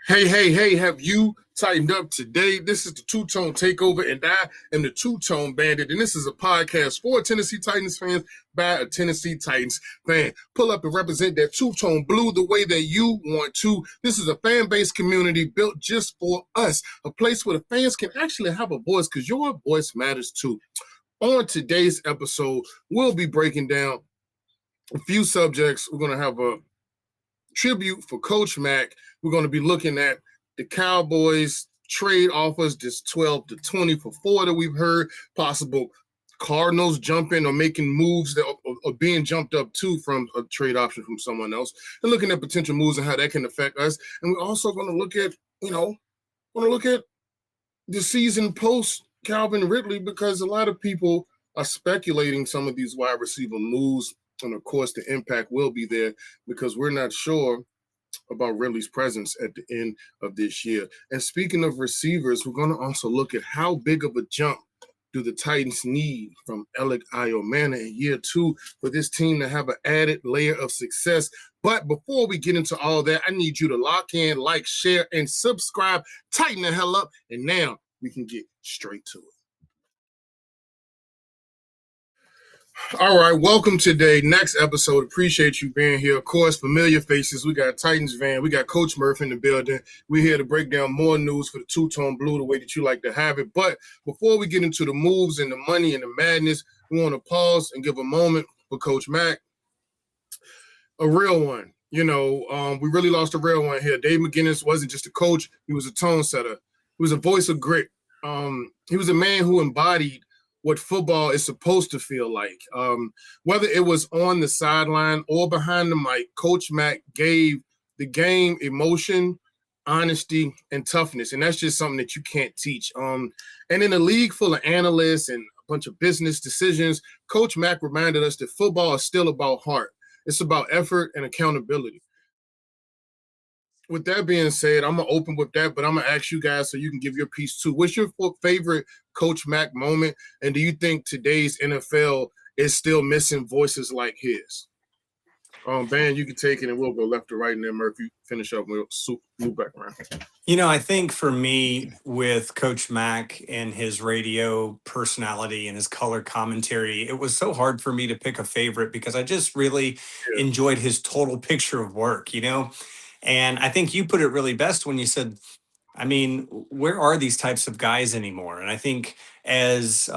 Hey, have you tightened up today? This is the Two-Tone Takeover, and I am the Two-Tone Bandit, and this is a podcast for Tennessee Titans fans by a Tennessee Titans fan. Pull up and represent that two-tone blue the way that you want to. This is a fan-based community built just for us, a place where the fans can actually have a voice because your voice matters too. On today's episode, we'll be breaking down a few subjects. We're going to have a tribute for Coach Mack. We're going to be looking at the Cowboys trade offers, this 12 to 20 for 4 that we've heard, possible Cardinals jumping or making moves that are being jumped up to from a trade option from someone else, and looking at potential moves and how that can affect us. And we're also going to look at, the season post Calvin Ridley, because a lot of people are speculating some of these wide receiver moves. And of course, the impact will be there because we're not sure about Ridley's presence at the end of this year. And speaking of receivers, we're going to also look at how big of a jump do the Titans need from Alec Iomana in year 2 for this team to have an added layer of success. But before we get into all that, I need you to lock in, like, share, and subscribe. Tighten the hell up. And now we can get straight to it. All right, welcome today. Next episode. Appreciate you being here. Of course, familiar faces. We got Titans Van. We got Coach Murphy in the building. We're here to break down more news for the two-tone blue, the way that you like to have it. But before we get into the moves and the money and the madness, we want to pause and give a moment for Coach Mack. A real one. We really lost a real one here. Dave McGinnis wasn't just a coach. He was a tone setter. He was a voice of grit. He was a man who embodied what football is supposed to feel like. Whether it was on the sideline or behind the mic, Coach Mack gave the game emotion, honesty, and toughness. And that's just something that you can't teach. And in a league full of analysts and a bunch of business decisions, Coach Mack reminded us that football is still about heart. It's about effort and accountability. With that being said, I'm going to open with that, but I'm going to ask you guys so you can give your piece too. What's your favorite Coach Mack moment, and do you think today's NFL is still missing voices like his? Ben, you can take it, and we'll go left to right, and then Murphy finish up. We'll move back around. I think for me, with Coach Mack and his radio personality and his color commentary, it was so hard for me to pick a favorite because I just really enjoyed his total picture of work, And I think you put it really best when you said, where are these types of guys anymore? And I think as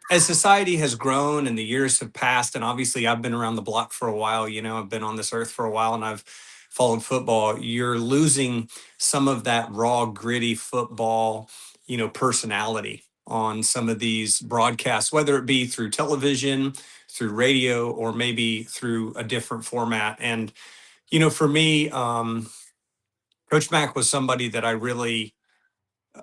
society has grown and the years have passed, and obviously I've been around the block for a while, I've been on this earth for a while and I've followed football, you're losing some of that raw, gritty football, personality on some of these broadcasts, whether it be through television, through radio, or maybe through a different format. And for me, Coach Mack was somebody that I really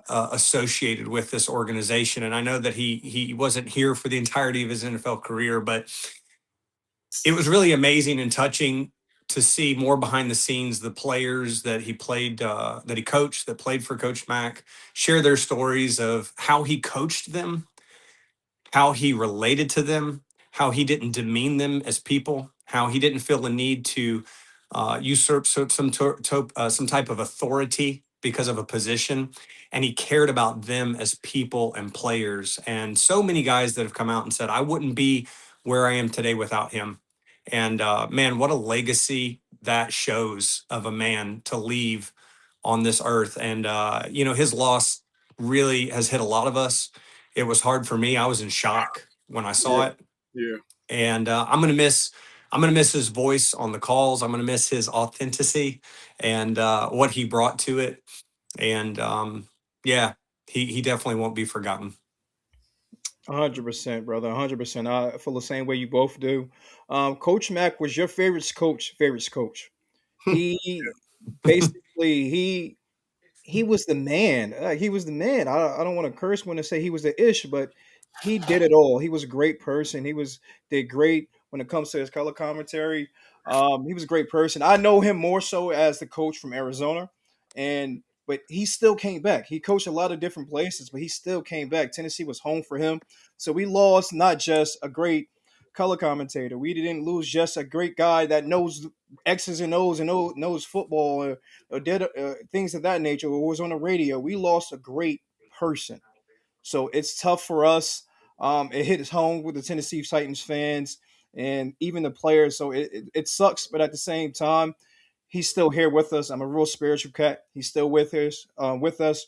associated with this organization. And I know that he wasn't here for the entirety of his NFL career, but it was really amazing and touching to see more behind the scenes, the players that he played, that he coached, that played for Coach Mack, share their stories of how he coached them, how he related to them, how he didn't demean them as people, how he didn't feel the need to usurp some type of authority because of a position, and he cared about them as people and players. And so many guys that have come out and said, I wouldn't be where I am today without him. And man, what a legacy that shows of a man to leave on this earth. And his loss really has hit a lot of us. It was hard for me. I was in shock when I saw it. Yeah. And I'm gonna miss his voice on the calls. I'm gonna miss his authenticity and what he brought to it. And he definitely won't be forgotten. 100%, brother. 100%. I feel the same way you both do. Coach Mack was your favorite coach. He basically he was the man. He was the man. I don't want to curse when I say he was the ish, but he did it all. He was a great person. Did great when it comes to his color commentary. He was a great person. I know him more so as the coach from Arizona, but he still came back. He coached a lot of different places, but he still came back. Tennessee was home for him. So we lost not just a great color commentator. We didn't lose just a great guy that knows X's and O's and knows football or did things of that nature, or was on the radio. We lost a great person. So it's tough for us. It hits home with the Tennessee Titans fans and even the players. So it sucks, but at the same time, he's still here with us. I'm a real spiritual cat. He's still with us.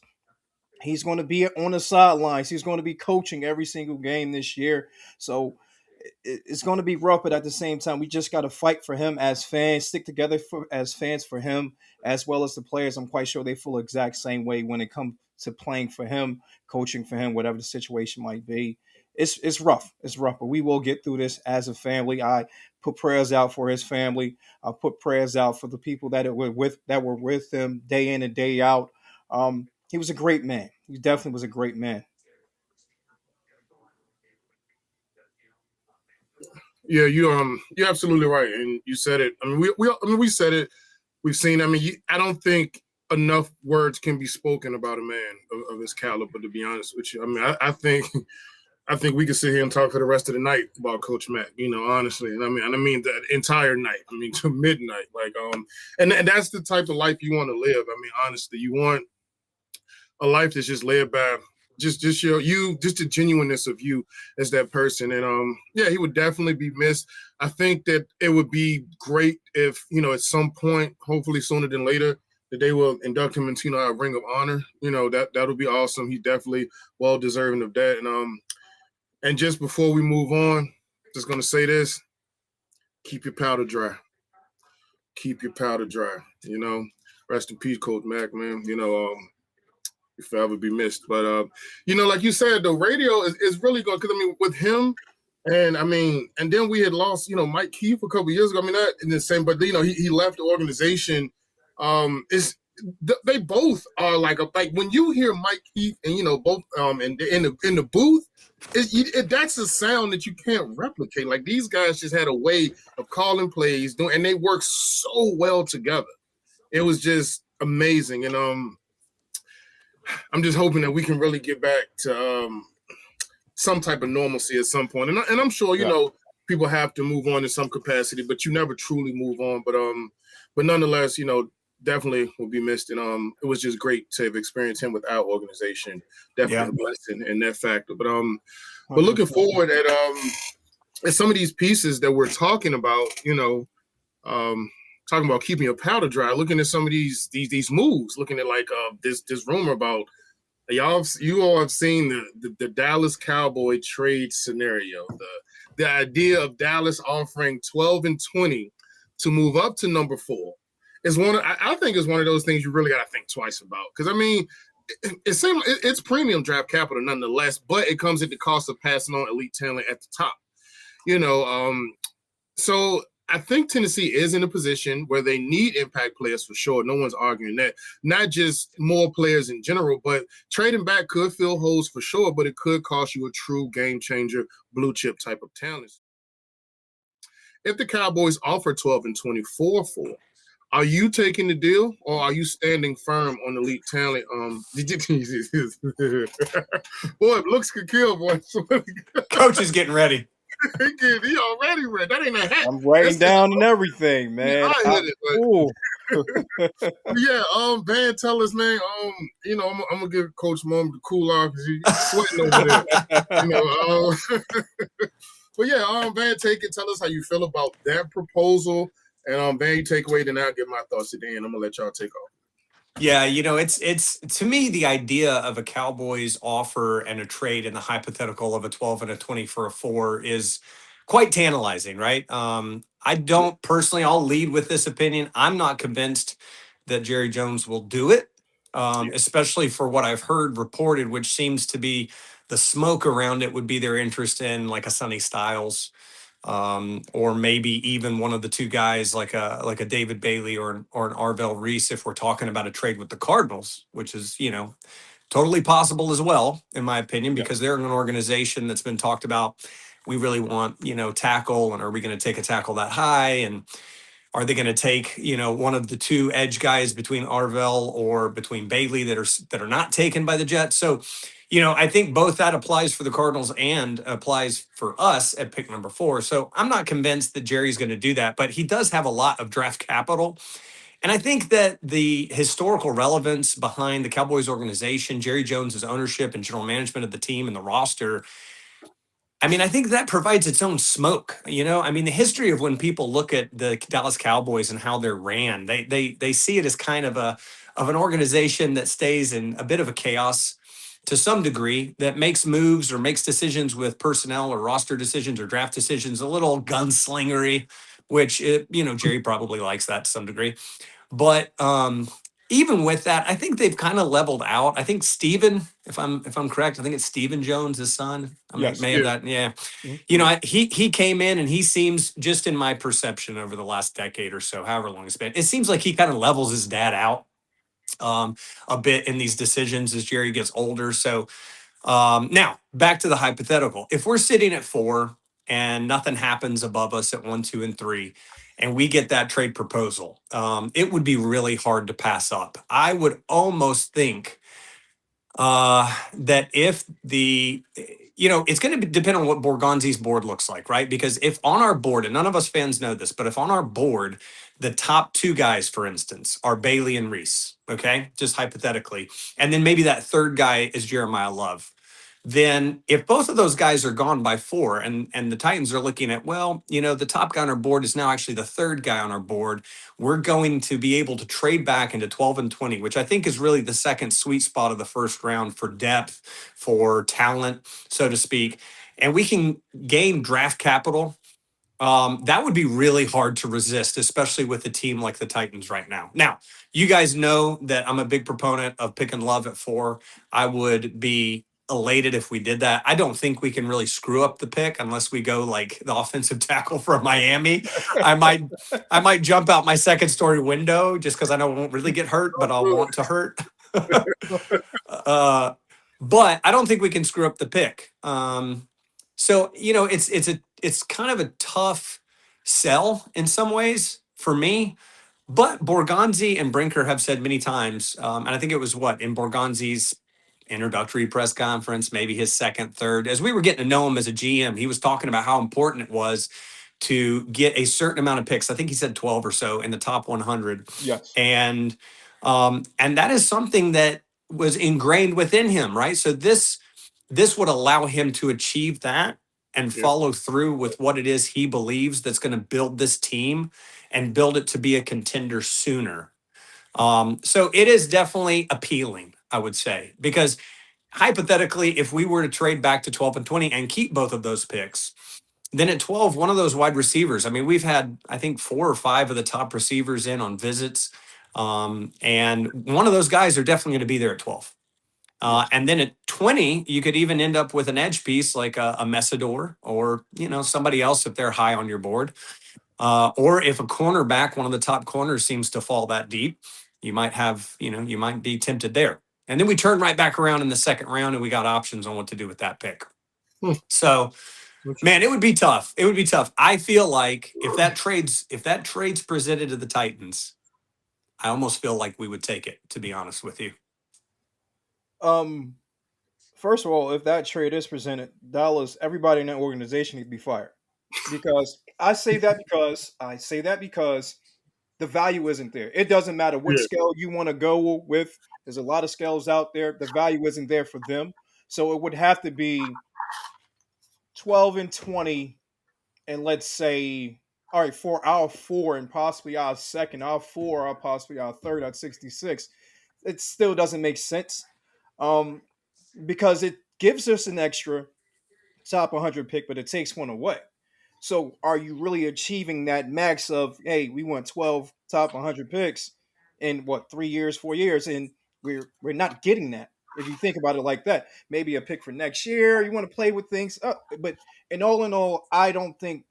He's going to be on the sidelines. He's going to be coaching every single game this year. So it's going to be rough, but at the same time, we just got to fight for him as fans, stick together as fans for him, as well as the players. I'm quite sure they feel the exact same way when it comes to playing for him, coaching for him, whatever the situation might be. It's rough. It's rough, but we will get through this as a family. I put prayers out for his family. I put prayers out for the people that were with him day in and day out. He was a great man. He definitely was a great man. Yeah, you're absolutely right, and you said it. I mean, we said it. We've seen. I mean, I don't think enough words can be spoken about a man of his caliber. To be honest with you, I mean, I think we could sit here and talk for the rest of the night about Coach Mack. Honestly, and I mean the entire night. I mean, to midnight. And that's the type of life you want to live. I mean, honestly, you want a life that's just led by just the genuineness of you as that person. And yeah, he would definitely be missed. I think that it would be great if, at some point, hopefully sooner than later, that they will induct him into a ring of honor. That'll be awesome. He's definitely well deserving of that. And just before we move on, just gonna say this: keep your powder dry. Keep your powder dry. Rest in peace, Coach Mack, man. If forever be missed. But like you said, the radio is really good because with him, and then we had lost, Mike Keith a couple years ago. That in the same, but he left the organization. They both are like when you hear Mike Keith and both in the booth, that's a sound that you can't replicate. Like these guys just had a way of calling plays, and they work so well together. It was just amazing, and I'm just hoping that we can really get back to some type of normalcy at some point. And I'm sure, people have to move on in some capacity, but you never truly move on. But nonetheless, definitely will be missed. And it was just great to have experienced him with our organization. Definitely a blessing in that factor. But looking forward at some of these pieces that we're talking about, talking about keeping your powder dry, looking at some of these moves, looking at this rumor about you all have seen the Dallas Cowboy trade scenario, the idea of Dallas offering 12 and 20 to move up to number 4 is I think is one of those things you really got to think twice about, because it's premium draft capital nonetheless, but it comes at the cost of passing on elite talent at the top, so I think Tennessee is in a position where they need impact players for sure. No one's arguing that. Not just more players in general, but trading back could fill holes for sure, but it could cost you a true game changer, blue chip type of talent. If the Cowboys offer 12 and 24 for, are you taking the deal or are you standing firm on elite talent? Boy, looks could kill, boy. Coach is getting ready. He already read. That ain't a hat. I'm writing down and everything, man. Yeah, Van, tell us, man. I'm gonna give Coach Mom the cool off because he's sweating over there. But yeah, Van, tell us how you feel about that proposal, and Van, you take away, then I'll get my thoughts today, and I'm gonna let y'all take off. Yeah, it's to me, the idea of a Cowboys offer and a trade in the hypothetical of a 12 and a 20 for a 4 is quite tantalizing, right? I don't personally, I'll lead with this opinion. I'm not convinced that Jerry Jones will do it, especially for what I've heard reported, which seems to be the smoke around it would be their interest in like a Sonny Styles, or maybe even one of the two guys like a David Bailey or an Arvell Reese, if we're talking about a trade with the Cardinals, which is, totally possible as well, in my opinion, because they're in an organization that's been talked about. We really want, tackle, and are we going to take a tackle that high? And are they going to take, one of the two edge guys between Arvell or between Bailey that are not taken by the Jets? So, I think both that applies for the Cardinals and applies for us at pick number 4. So I'm not convinced that Jerry's going to do that, but he does have a lot of draft capital. And I think that the historical relevance behind the Cowboys organization, Jerry Jones's ownership and general management of the team and the roster, I mean, I think that provides its own smoke. I mean, the history of when people look at the Dallas Cowboys and how they're ran, they see it as kind of an organization that stays in a bit of a chaos to some degree, that makes moves or makes decisions with personnel or roster decisions or draft decisions a little gunslingery, which Jerry probably likes that to some degree. But even with that, I think they've kind of leveled out. I think Steven, if I'm correct, I think it's Steven Jones, his son. I Yes. may have that. Yeah. Mhm. He came in and he seems, just in my perception over the last decade or so, however long it's been, it seems like he kind of levels his dad out a bit in these decisions as Jerry gets older. So now back to the hypothetical. If we're sitting at 4 and nothing happens above us at 1, 2, and 3, and we get that trade proposal, it would be really hard to pass up. I would almost think that if it's going to depend on what Borgonzi's board looks like, right? Because if on our board, and none of us fans know this, but if on our board, the top 2 guys, for instance, are Bailey and Reese, okay, just hypothetically, and then maybe that third guy is Jeremiah Love, then if both of those guys are gone by 4 and the Titans are looking at, the top guy on our board is now actually the third guy on our board, we're going to be able to trade back into 12 and 20, which I think is really the second sweet spot of the first round for depth, for talent, so to speak. And we can gain draft capital. That would be really hard to resist, especially with a team like the Titans right now. Now, you guys know that I'm a big proponent of picking Love at 4. I would be elated if we did that. I don't think we can really screw up the pick unless we go like the offensive tackle from Miami. I might jump out my second story window just because I know I won't really get hurt, but I'll want to hurt. But I don't think we can screw up the pick. So it's kind of a tough sell in some ways for me. But Borgonzi and Brinker have said many times, and I think it was in Borgonzi's introductory press conference, maybe his second, third, as we were getting to know him as a GM, he was talking about how important it was to get a certain amount of picks. I think he said 12 or so in the top 100. Yes. And that is something that was ingrained within him, right? So this would allow him to achieve that and follow through with what it is he believes that's going to build this team and build it to be a contender sooner. So it is definitely appealing, I would say, because hypothetically, if we were to trade back to 12 and 20 and keep both of those picks, then at 12, one of those wide receivers, I mean, we've had, I think, 4 or 5 of the top receivers in on visits. And one of those guys are definitely going to be there at 12. And then at 20, you could even end up with an edge piece like a Messidor or, somebody else if they're high on your board. Or if a cornerback, one of the top corners seems to fall that deep, you might have, you might be tempted there. And then we turn right back around in the second round and we got options on what to do with that pick. So, man, it would be tough. It would be tough. I feel like if that trade's presented to the Titans, I almost feel like we would take it, to be honest with you. First of all, if that trade is presented, Dallas, everybody in that organization would be fired. Because I say that because the value isn't there. It doesn't matter what scale you want to go with. There's a lot of scales out there. The value isn't there for them. So it would have to be 12 and 20, and let's say, all right, for our 4 and possibly our second, our 4, or possibly our third at 66. It still doesn't make sense. Because it gives us an extra top 100 pick, but it takes one away. So are you really achieving that max of, hey, we want 12 top 100 picks in 3 years, 4 years, and we're not getting that. If you think about it like that, maybe a pick for next year, you want to play with things, but in all, I don't think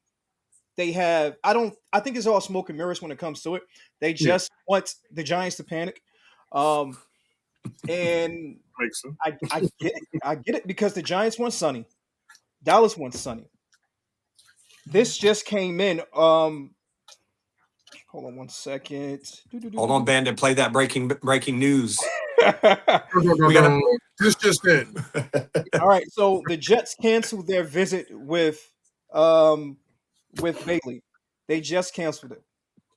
they have. I think it's all smoke and mirrors when it comes to it. They just want the Giants to panic, and Makes sense. I get it. I get it because the Giants want Sonny. Dallas wants Sonny. This just came in. Hold on one second. Hold on, Bandit. Play that breaking news. We got This just in. All right, so the Jets canceled their visit with Bailey. They just canceled it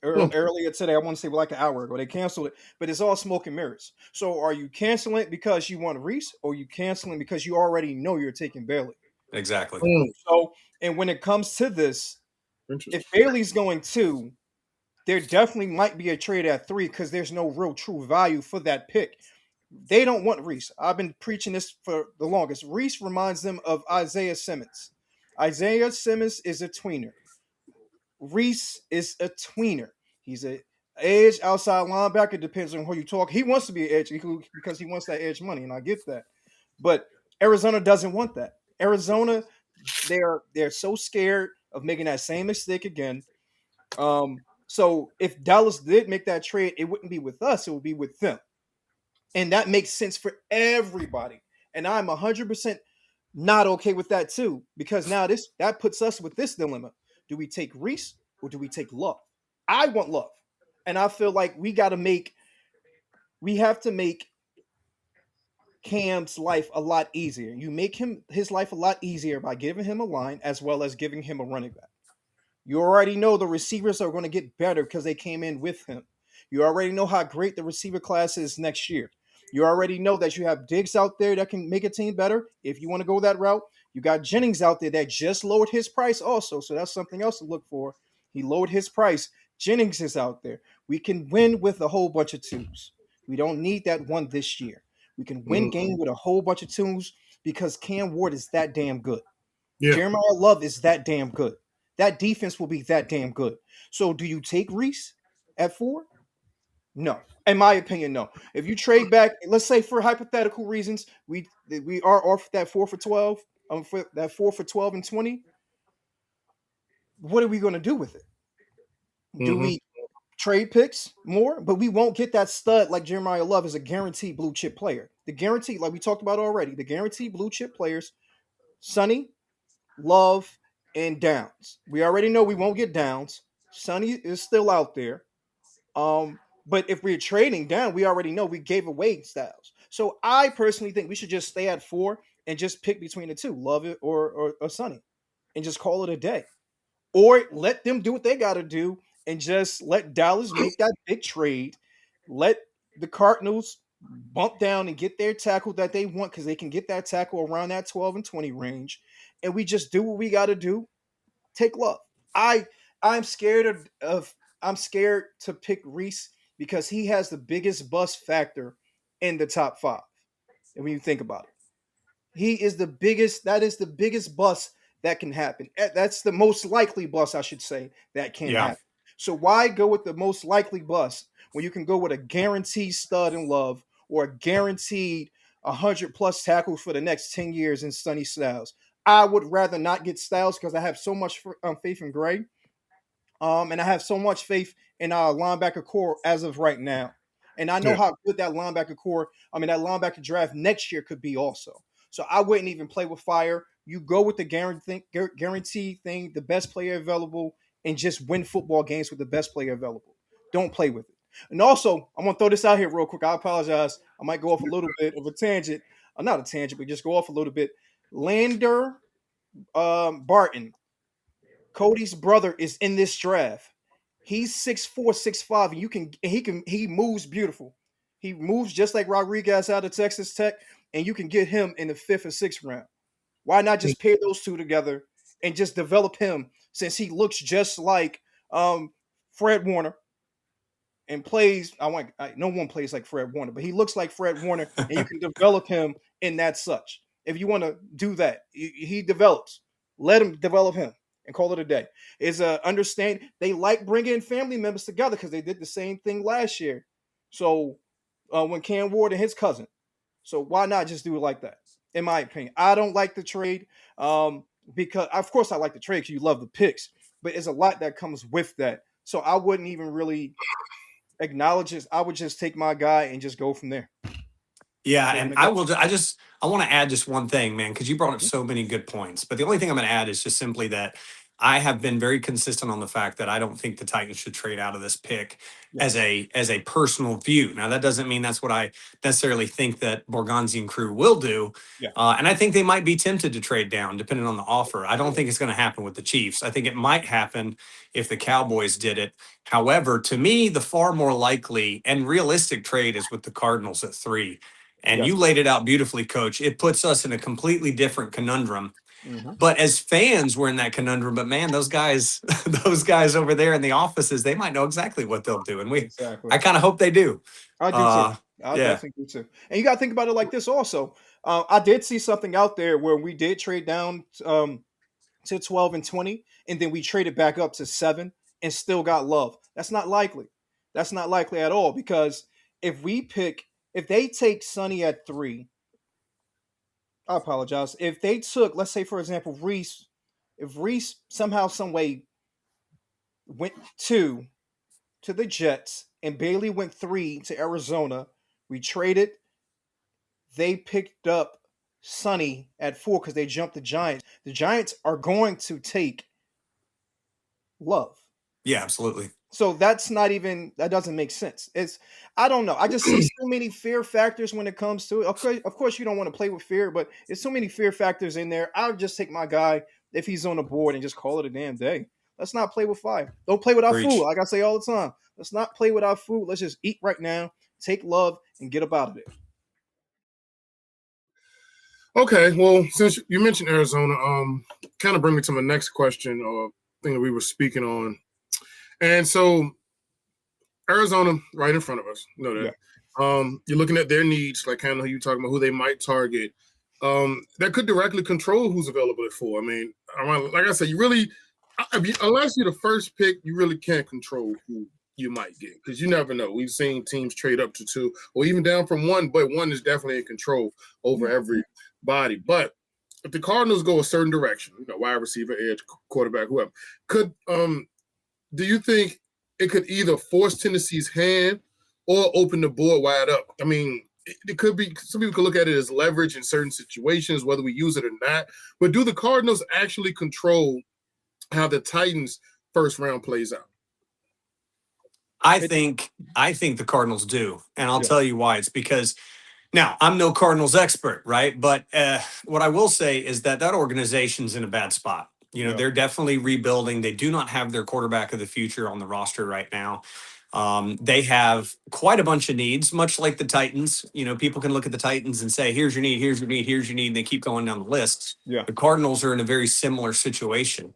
earlier today. I want to say like an hour ago. They canceled it, but it's all smoke and mirrors. So are you canceling it because you want Reese, or are you canceling because you already know you're taking Bailey? exactly. So, and when it comes to this, Interesting. if Bailey's going 2, there definitely might be a trade at 3 because there's no real true value for that pick. They don't want Reese. I've been preaching this for the longest. Reese reminds them of Isaiah Simmons. Isaiah Simmons is a tweener. Reese is a tweener. He's a edge outside linebacker. Depends on who you talk. He wants to be an edge because he wants that edge money, and I get that. But Arizona doesn't want that. Arizona, they're so scared of making that same mistake again. So if Dallas did make that trade, it wouldn't be with us; it would be with them, and that makes sense for everybody. And I'm 100% not okay with that too, because now that puts us with this dilemma: do we take Reese or do we take Love? I want Love, and I feel like we have to make Cam's life a lot easier. You make his life a lot easier by giving him a line as well as giving him a running back. You already know the receivers are going to get better because they came in with him. You already know how great the receiver class is next year. You already know that you have Diggs out there that can make a team better if you want to go that route. You got Jennings out there that just lowered his price also, so that's something else to look for. He lowered his price. Jennings is out there. We can win with a whole bunch of twos. We don't need that one this year. We can win game with a whole bunch of twos because Cam Ward is that damn good. Yeah. Jeremiah Love is that damn good. That defense will be that damn good. So do you take Reese at 4? No. In my opinion, no. If you trade back, let's say for hypothetical reasons, we are off that 4 for 12, for that 4 for 12 and 20. What are we going to do with it? Do we trade picks more? But we won't get that stud like Jeremiah Love is a guaranteed blue chip player. The guaranteed, like we talked about already, the guaranteed blue chip players, Sonny, Love, and Downs. We already know we won't get Downs. Sonny is still out there. But if we're trading down, we already know we gave away Styles. So I personally think we should just stay at 4 and just pick between the two, Love it or Sonny, and just call it a day. Or let them do what they got to do and just let Dallas make that big trade. Let the Cardinals bump down and get their tackle that they want because they can get that tackle around that 12 and 20 range. And we just do what we got to do. Take Love. I'm scared of I'm scared to pick Reese because he has the biggest bust factor in the top 5. And when you think about it, he is the biggest. That is the biggest bust that can happen. That's the most likely bust, I should say, that can Yeah. happen. So why go with the most likely bust when you can go with a guaranteed stud in Love or a guaranteed 100+ tackles for the next 10 years in Sonny Styles? I would rather not get Styles because I have so much faith in Gray. And I have so much faith in our linebacker core as of right now. And I know how good that linebacker core, that linebacker draft next year could be also. So I wouldn't even play with fire. You go with the guarantee thing, the best player available, and just win football games with the best player available. Don't play with it. And also, I'm going to throw this out here real quick. I apologize. I might go off a little bit of a tangent. Not a tangent, but just go off a little bit. Lander Barton, Cody's brother, is in this draft. He's 6'4", 6'5", and he moves beautiful. He moves just like Rodriguez out of Texas Tech, and you can get him in the 5th or 6th round. Why not just pair those two together and just develop him since he looks just like Fred Warner and plays. No one plays like Fred Warner, but he looks like Fred Warner, and you can develop him in that such. If you want to do that, he develops. Let him develop him and call it a day. Is understand they like bringing family members together because they did the same thing last year. So when Cam Ward and his cousin, so why not just do it like that? In my opinion, I don't like the trade because of course I like the trade because you love the picks, but there's a lot that comes with that. So I wouldn't even really acknowledge it. I would just take my guy and just go from there. Yeah, and I want to add just one thing, man, because you brought up so many good points. But the only thing I'm going to add is just simply that I have been very consistent on the fact that I don't think the Titans should trade out of this pick as a personal view. Now, that doesn't mean that's what I necessarily think that Borgonzi and crew will do. Yeah. And I think they might be tempted to trade down depending on the offer. I don't think it's going to happen with the Chiefs. I think it might happen if the Cowboys did it. However, to me, the far more likely and realistic trade is with the Cardinals at 3. And Yes. you laid it out beautifully, Coach. It puts us in a completely different conundrum. Mm-hmm. But as fans, we're in that conundrum. But man, those guys, those guys over there in the offices, they might know exactly what they'll do. And I kind of hope they do. I do too. I definitely do too. And you got to think about it like this also. I did see something out there where we did trade down to 12 and 20, and then we traded back up to 7 and still got Love. That's not likely. That's not likely at all, because if they take Sonny at 3, I apologize. If they took, let's say, for example, Reese, if Reese somehow, some way went 2 to the Jets and Bailey went 3 to Arizona, we traded. They picked up Sonny at 4 because they jumped the Giants. The Giants are going to take Love. Yeah, absolutely. So that doesn't make sense. I don't know. I just see so many fear factors when it comes to it. Of course, you don't want to play with fear, but there's so many fear factors in there. I would just take my guy if he's on the board and just call it a damn day. Let's not play with fire. Don't play with our food. Like I say all the time. Let's not play with our food. Let's just eat right now, take Love, and get up out of there. Okay, well, since you mentioned Arizona, kind of bring me to my next question or thing that we were speaking on. And so Arizona right in front of us, you know that. Yeah. You're looking at their needs, like kind of you talking about who they might target. That could directly control who's available at 4. I mean, like I said, unless you're the first pick, you really can't control who you might get, because you never know. We've seen teams trade up to 2 or even down from 1, but 1 is definitely in control over everybody. But if the Cardinals go a certain direction, wide receiver, edge, quarterback, whoever, do you think it could either force Tennessee's hand or open the board wide up? I mean, it could be, some people could look at it as leverage in certain situations, whether we use it or not. But do the Cardinals actually control how the Titans' first round plays out? I think the Cardinals do. And I'll tell you why. It's because, now, I'm no Cardinals expert, right? But what I will say is that organization's in a bad spot. They're definitely rebuilding. They do not have their quarterback of the future on the roster right now. They have quite a bunch of needs, much like the Titans. People can look at the Titans and say, here's your need, here's your need, here's your need, and they keep going down the list. Yeah. The Cardinals are in a very similar situation.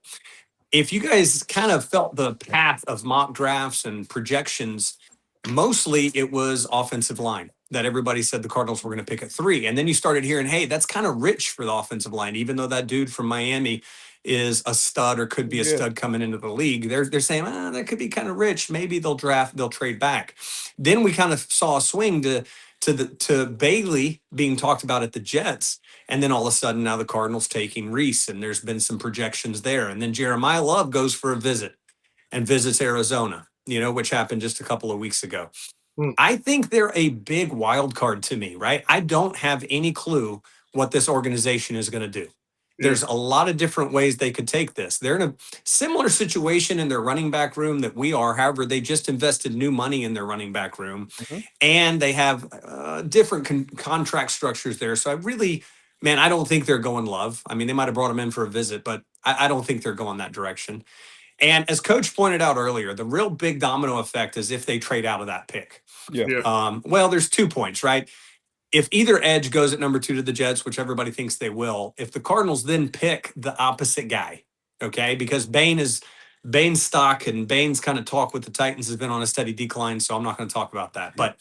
If you guys kind of felt the path of mock drafts and projections, mostly it was offensive line that everybody said the Cardinals were going to pick at 3. And then you started hearing, hey, that's kind of rich for the offensive line, even though that dude from Miami is a stud or could be a stud coming into the league. They're saying, that could be kind of rich. Maybe they'll trade back. Then we kind of saw a swing to Bailey being talked about at the Jets. And then all of a sudden now the Cardinals taking Reese, and there's been some projections there. And then Jeremiah Love goes for a visit and visits Arizona, which happened just a couple of weeks ago. I think they're a big wild card to me, right? I don't have any clue what this organization is going to do. There's a lot of different ways they could take this. They're in a similar situation in their running back room that we are. However, they just invested new money in their running back room, and they have different contract structures there. So I don't think they're going Love. I mean, they might have brought him in for a visit, but I don't think they're going that direction. And as Coach pointed out earlier, the real big domino effect is if they trade out of that pick. Well, there's 2 points, right? If either edge goes at number 2 to the Jets, which everybody thinks they will, if the Cardinals then pick the opposite guy, okay, because Bain's stock and Bain's kind of talk with the Titans has been on a steady decline, so I'm not going to talk about that. But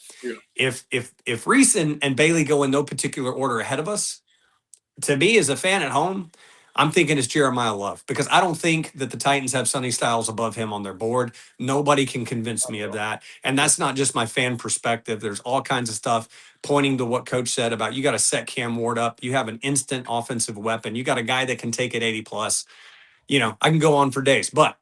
if Reese and Bailey go in no particular order ahead of us, to me as a fan at home, I'm thinking it's Jeremiah Love, because I don't think that the Titans have Sonny Styles above him on their board. Nobody can convince me of that. And that's not just my fan perspective. There's all kinds of stuff pointing to what Coach said about you got to set Cam Ward up. You have an instant offensive weapon. You got a guy that can take it 80 plus. I can go on for days. But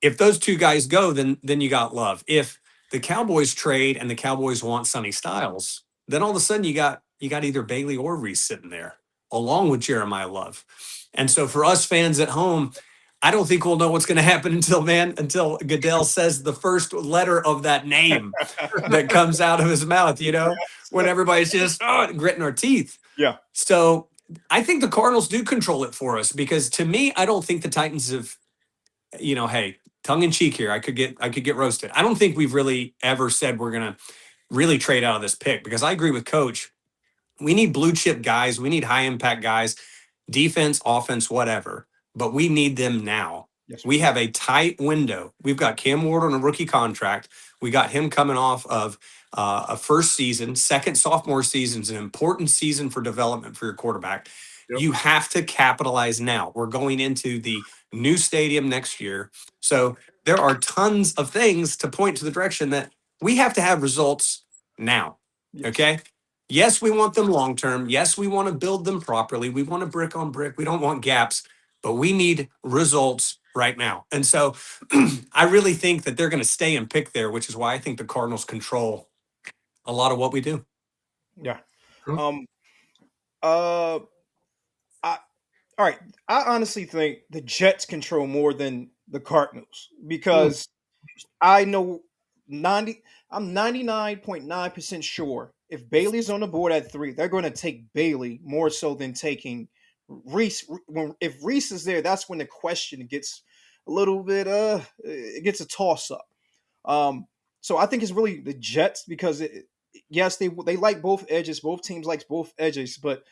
if those 2 guys go, then you got Love. If the Cowboys trade and the Cowboys want Sonny Styles, then all of a sudden you got either Bailey or Reese sitting there along with Jeremiah Love. And so for us fans at home, I don't think we'll know what's going to happen until Goodell says the first letter of that name that comes out of his mouth, when everybody's just gritting our teeth. Yeah. So I think the Cardinals do control it for us because to me, I don't think the Titans have, hey, tongue in cheek here. I could get roasted. I don't think we've really ever said we're going to really trade out of this pick because I agree with Coach. We need blue chip guys. We need high impact guys, defense, offense, whatever. But we need them now. Yes, We have a tight window. We've got Cam Ward on a rookie contract. We got him coming off of a first season. Second sophomore season is an important season for development for your quarterback. Yep. You have to capitalize now. We're going into the new stadium next year. So there are tons of things to point to the direction that we have to have results now. Yes. Okay. Yes, we want them long term. Yes, we want to build them properly. We want to brick on brick. We don't want gaps, but we need results right now. And so I really think that they're going to stay and pick there, which is why I think the Cardinals control a lot of what we do. Yeah. Cool. All right. I honestly think the Jets control more than the Cardinals because I know I'm 99.9% sure if Bailey's on the board at 3, they're going to take Bailey more so than taking Reese. If Reese is there, that's when the question gets a little bit it gets a toss up. So I think it's really the Jets because yes, they like both edges. Both teams like both edges, but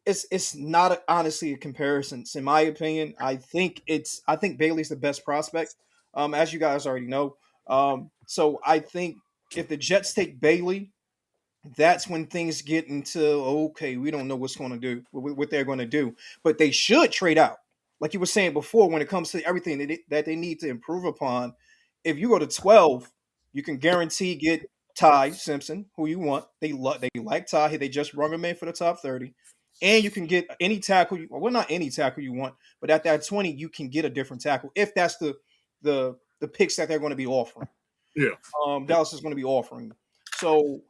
it's not honestly a comparison. In my opinion, I think Bailey's the best prospect. As you guys already know. So I think if the Jets take Bailey, that's when things get into okay, we don't know what's going to do, what they're going to do, but they should trade out, like you were saying before, when it comes to everything that they need to improve upon. If you go to 12, you can guarantee get Ty Simpson, who you want. They like Ty. They just rung him in for the top 30, and you can get any tackle. Well, not any tackle you want, but at that 20, you can get a different tackle if that's the picks that they're going to be offering. Yeah. Dallas is going to be offering. So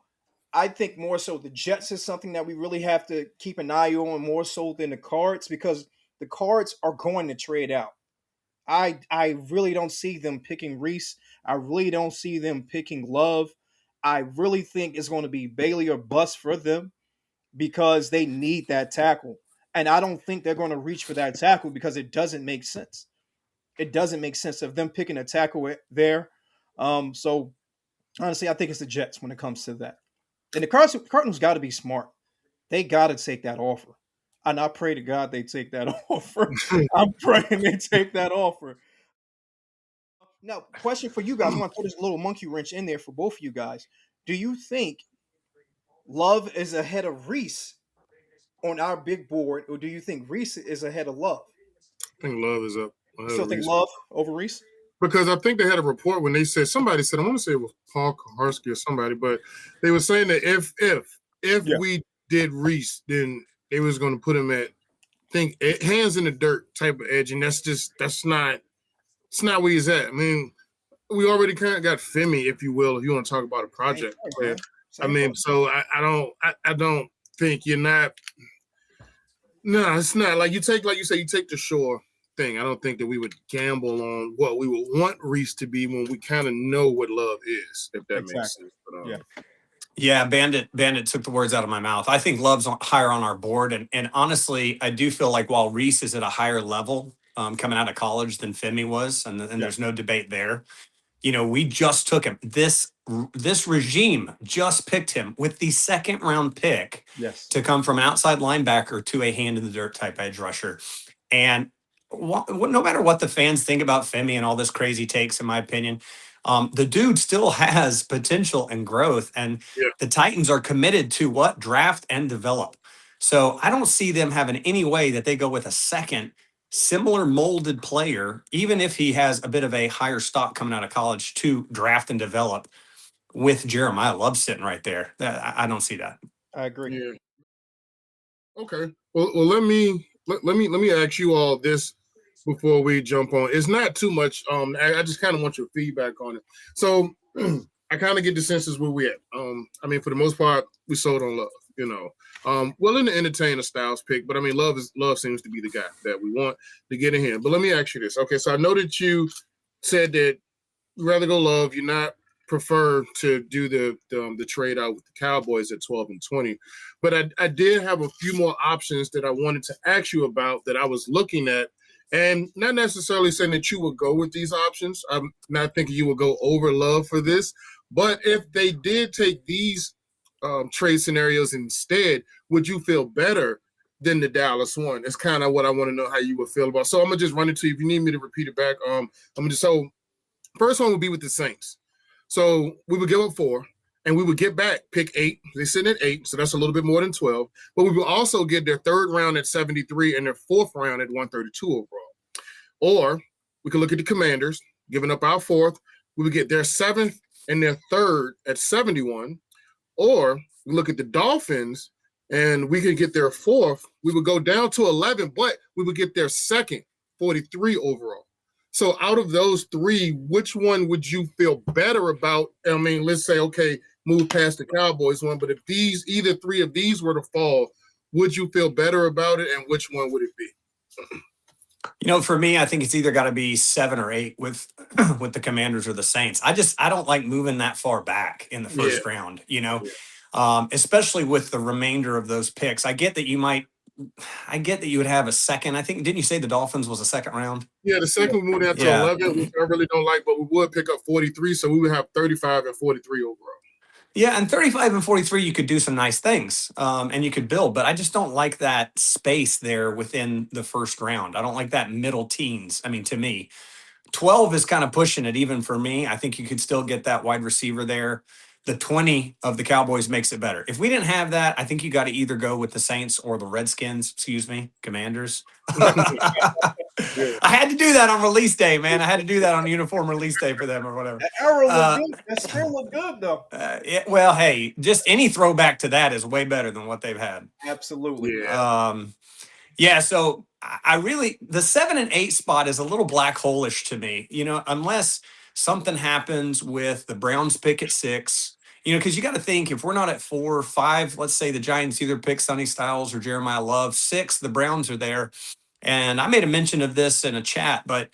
I think more so the Jets is something that we really have to keep an eye on more so than the Cards because the Cards are going to trade out. I really don't see them picking Reese. I really don't see them picking Love. I really think it's going to be Bailey or bust for them because they need that tackle. And I don't think they're going to reach for that tackle because it doesn't make sense. It doesn't make sense of them picking a tackle there. So honestly, I think it's the Jets when it comes to that. And the Cardinals got to be smart. They got to take that offer. And I pray to God they take that offer. I'm praying they take that offer. Now, question for you guys. I want to throw this little monkey wrench in there for both of you guys. Do you think Love is ahead of Reese on our big board, or do you think Reese is ahead of Love? I think Love is up. You still think Love over Reese? Because I think they had a report when they said somebody said I want to say it was Paul Kaharski or somebody, but they were saying that if we did Reese, then they was going to put him at hands in the dirt type of edge, and that's not where he's at. I mean, we already kind of got Femi, if you will, if you want to talk about a project player. I mean, so I don't think you're not. No, it's not like you take the Shore thing. I don't think that we would gamble on what we would want Reese to be when we kind of know what Love is, if that makes sense. But, yeah, Bandit took the words out of my mouth. I think Love's higher on our board, and honestly, I do feel like while Reese is at a higher level coming out of college than Femi was, and there's no debate there. We just took him. This regime just picked him with the second round pick to come from outside linebacker to a hand in the dirt type edge rusher. And no matter what the fans think about Femi and all this crazy takes, in my opinion, the dude still has potential and growth. And the Titans are committed to draft and develop. So I don't see them having any way that they go with a second similar molded player, even if he has a bit of a higher stock coming out of college, to draft and develop with Jeremiah Love sitting right there. I don't see that. I agree. Yeah. Okay. Well, let me ask you all this before we jump on. It's not too much. I just kind of want your feedback on it. So I kind of get the sense is where we at. I mean, for the most part, we sold on Love. Willing to entertain a Styles pick, but I mean, Love seems to be the guy that we want to get in here. But let me ask you this. Okay, so I know that you said that you'd rather go Love. You're not prefer to do the trade out with the Cowboys at 12 and 20. But I did have a few more options that I wanted to ask you about that I was looking at, and not necessarily saying that you would go with these options. I'm not thinking you would go over Love for this. But if they did take these trade scenarios instead, would you feel better than the Dallas one? That's kind of what I want to know how you would feel about. So I'm gonna just run it to you. If you need me to repeat it back, first one would be with the Saints. So we would give up 4, and we would get back pick 8. They sit at 8, so that's a little bit more than 12. But we will also get their 3rd round at 73 and their 4th round at 132 overall. Or we could look at the Commanders, giving up our 4th. We would get their 7th and their 3rd at 71. Or we look at the Dolphins, and we could get their 4th. We would go down to 11, but we would get their 2nd, 43 overall. So out of those 3, which one would you feel better about? I mean, let's say, okay, move past the Cowboys one, but if either 3 of these were to fall, would you feel better about it, and which one would it be? For me, I think it's either got to be 7 or 8 with with the Commanders or the Saints. I don't like moving that far back in the first round, especially with the remainder of those picks. I get that you would have a second. I think, didn't you say the Dolphins was a 2nd round? Yeah, the second we moved down to 11, which I really don't like, but we would pick up 43, so we would have 35 and 43 overall. Yeah, and 35 and 43, you could do some nice things, and you could build, but I just don't like that space there within the first round. I don't like that middle teens. I mean, to me, 12 is kind of pushing it even for me. I think you could still get that wide receiver there. The 20 of the Cowboys makes it better. If we didn't have that, I think you got to either go with the Saints or the Redskins, Commanders. I had to do that on release day, man. I had to do that on uniform release day for them or whatever. That arrow looked good. That still looked good, though. Well, hey, just any throwback to that is way better than what they've had. Absolutely. So I really, the 7 and 8 spot is a little black hole-ish to me, unless something happens with the Browns pick at 6, because you got to think, if we're not at 4 or 5, let's say the Giants either pick Sonny Styles or Jeremiah Love. 6, the Browns are there. And I made a mention of this in a chat, but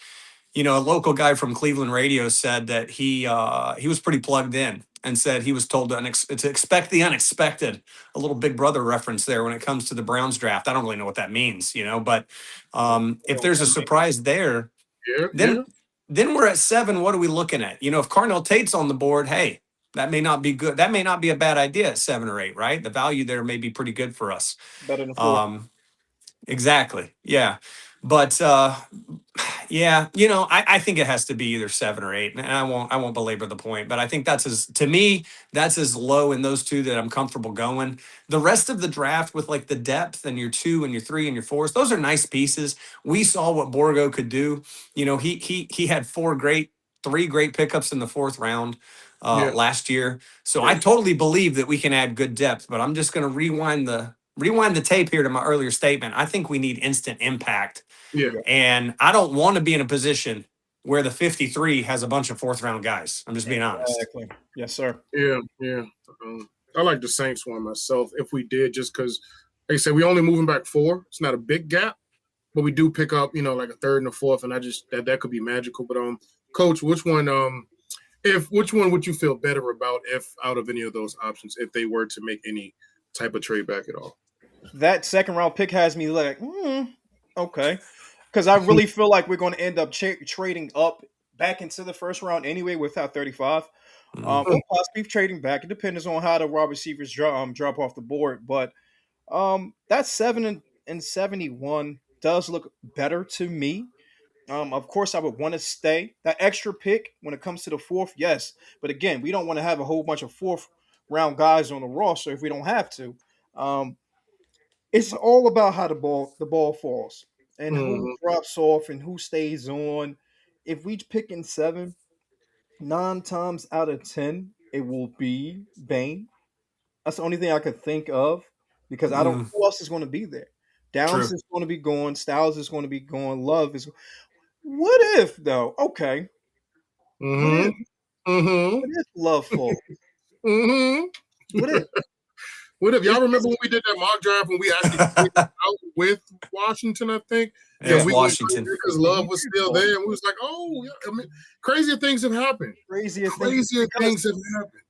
a local guy from Cleveland radio said that he was pretty plugged in and said he was told to expect the unexpected. A little Big Brother reference there when it comes to the Browns draft. I don't really know what that means, but if there's a surprise there, then we're at 7. What are we looking at? If Carnell Tate's on the board, hey, that may not be good. That may not be a bad idea at 7 or 8, right? The value there may be pretty good for us. Better than 4. Exactly. Yeah. But I think it has to be either 7 or 8, and I won't belabor the point, but I think that's as low in those 2 that I'm comfortable going. The rest of the draft with like the depth and your 2 and your 3 and your 4s, those are nice pieces. We saw what Borgo could do. He had 3 great pickups in the 4th round last year. So I totally believe that we can add good depth, but I'm just going to rewind the tape here to my earlier statement. I think we need instant impact. Yeah. And I don't want to be in a position where the 53 has a bunch of 4th round guys. I'm just being honest. Exactly. Yes, sir. Yeah. I like the Saints one myself. If we did, just because, like I said, we only moving back 4. It's not a big gap, but we do pick up, like a 3rd and a 4th, and I just that could be magical. But Coach, which one would you feel better about if out of any of those options, if they were to make any type of trade back at all? That 2nd round pick has me like, okay. Because I really feel like we're going to end up trading up back into the 1st round anyway without 35. Or possibly trading back. It depends on how the wide receivers drop off the board. But that 7 and 71 does look better to me. Of course, I would want to stay. That extra pick when it comes to the 4th, yes. But again, we don't want to have a whole bunch of 4th round guys on the roster if we don't have to. It's all about how the ball falls and who drops off and who stays on. If we pick in 7, 9 times out of 10, it will be Bane. That's the only thing I could think of because I don't know who else is going to be there. Downs is going to be gone. Styles is going to be gone. Love is. What if though? Okay. What if Love falls? What if? What if y'all remember when we did that mock draft when we actually played out with Washington? I think. Yeah, we Washington because Love was still there, and we was like, oh, yeah. I mean, crazier things have happened. Crazier things have happened.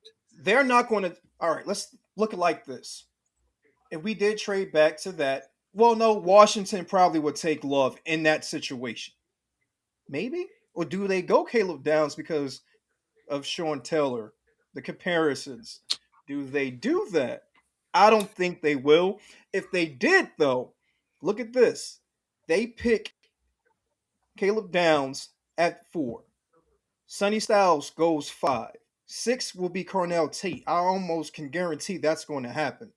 They're not going to. All right, let's look at it like this. If we did trade back to that, well, no, Washington probably would take Love in that situation. Maybe, or do they go Caleb Downs because of Sean Taylor? The comparisons. Do they do that? I don't think they will. If they did, though, look at this. They pick Caleb Downs at 4. Sonny Styles goes 5. 6 will be Cornell Tate. I almost can guarantee that's going to happen.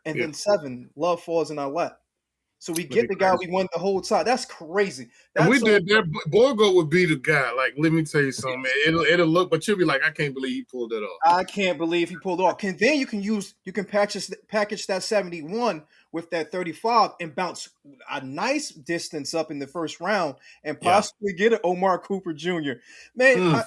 And then 7, Love falls in our lap. So we get the guy we want the whole time. That's crazy. And we did that. Borgo would be the guy. Like, let me tell you something, man. It'll look, but you'll be like, I can't believe he pulled it off. I can't believe he pulled it off. Then you can package that 71 with that 35 and bounce a nice distance up in the first round and possibly get an Omar Cooper Jr. Man,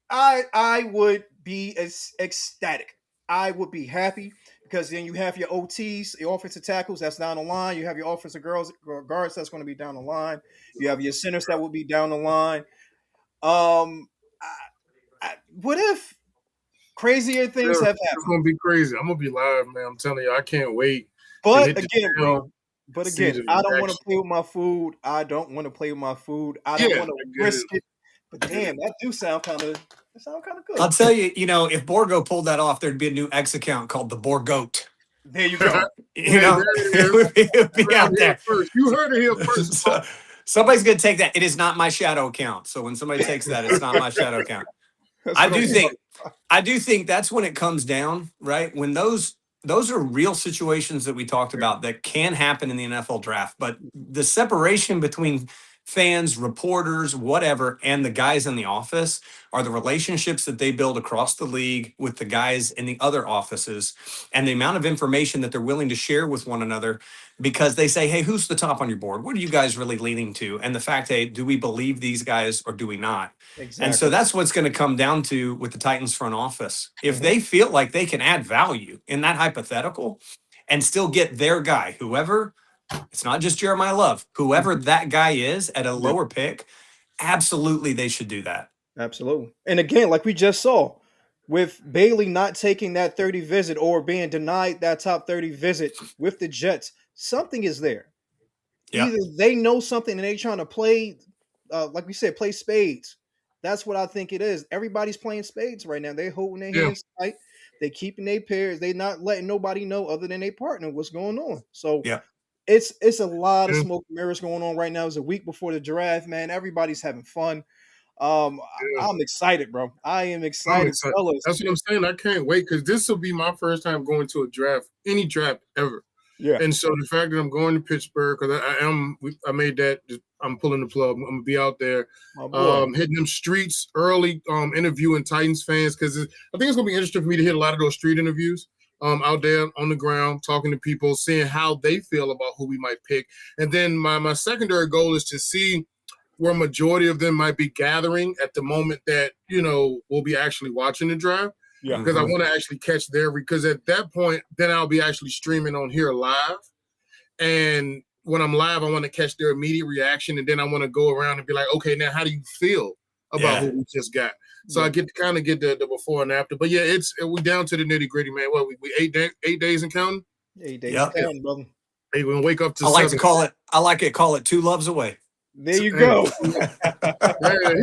I would be ecstatic. I would be happy because then you have your OTs, your offensive tackles that's down the line. You have your offensive guards that's going to be down the line. You have your centers that will be down the line. What if crazier things have happened? It's going to be crazy. I'm going to be live, man. I'm telling you, I can't wait. But again, bro. But again, I don't want to play with my food. I don't want to risk it. But damn, that do sound kind of good. I'll tell you, if Borgo pulled that off, there'd be a new X account called the Borgoat. There you go. It would be out there. First. You heard it here first. So, somebody's going to take that. It is not my shadow account. So when somebody takes that, it's not my shadow account. I do think that's when it comes down, right? When those are real situations that we talked about that can happen in the NFL draft. But the separation between fans, reporters, whatever, and the guys in the office are the relationships that they build across the league with the guys in the other offices and the amount of information that they're willing to share with one another because they say, hey, who's the top on your board? What are you guys really leaning to? And the fact, hey, do we believe these guys or do we not? Exactly. And so that's what's going to come down to with the Titans front office. If they feel like they can add value in that hypothetical and still get their guy, whoever, it's not just Jeremiah Love, whoever that guy is at a lower pick, absolutely they should do that. Absolutely. And again, like we just saw, with Bailey not taking that 30 visit or being denied that top 30 visit with the Jets, something is there. Yeah. Either they know something and they trying to play, like we said, play spades. That's what I think it is. Everybody's playing spades right now. They're holding their hands tight. They're keeping their pairs. They're not letting nobody know other than their partner what's going on. So it's a lot of smoke and mirrors going on right now. It's a week before the draft, man. Everybody's having fun. I'm excited, bro. I am excited. That's what I'm saying. I can't wait because this will be my first time going to a draft, any draft ever. Yeah. And so the fact that I'm going to Pittsburgh, because I made that, I'm pulling the plug. I'm gonna be out there, hitting them streets early, interviewing Titans fans because I think it's gonna be interesting for me to hit a lot of those street interviews. Out there on the ground, talking to people, seeing how they feel about who we might pick. And then my secondary goal is to see where a majority of them might be gathering at the moment that, we'll be actually watching the draft. Yeah. Because I want to actually catch because at that point, then I'll be actually streaming on here live. And when I'm live, I want to catch their immediate reaction. And then I want to go around and be like, okay, now how do you feel about who we just got? So I get to get the before and after. But we down to the nitty gritty, man. What we 8 days and counting? 8 days and counting, brother. Hey, we're gonna wake up to. I call it 2 loves away. There you go. Man,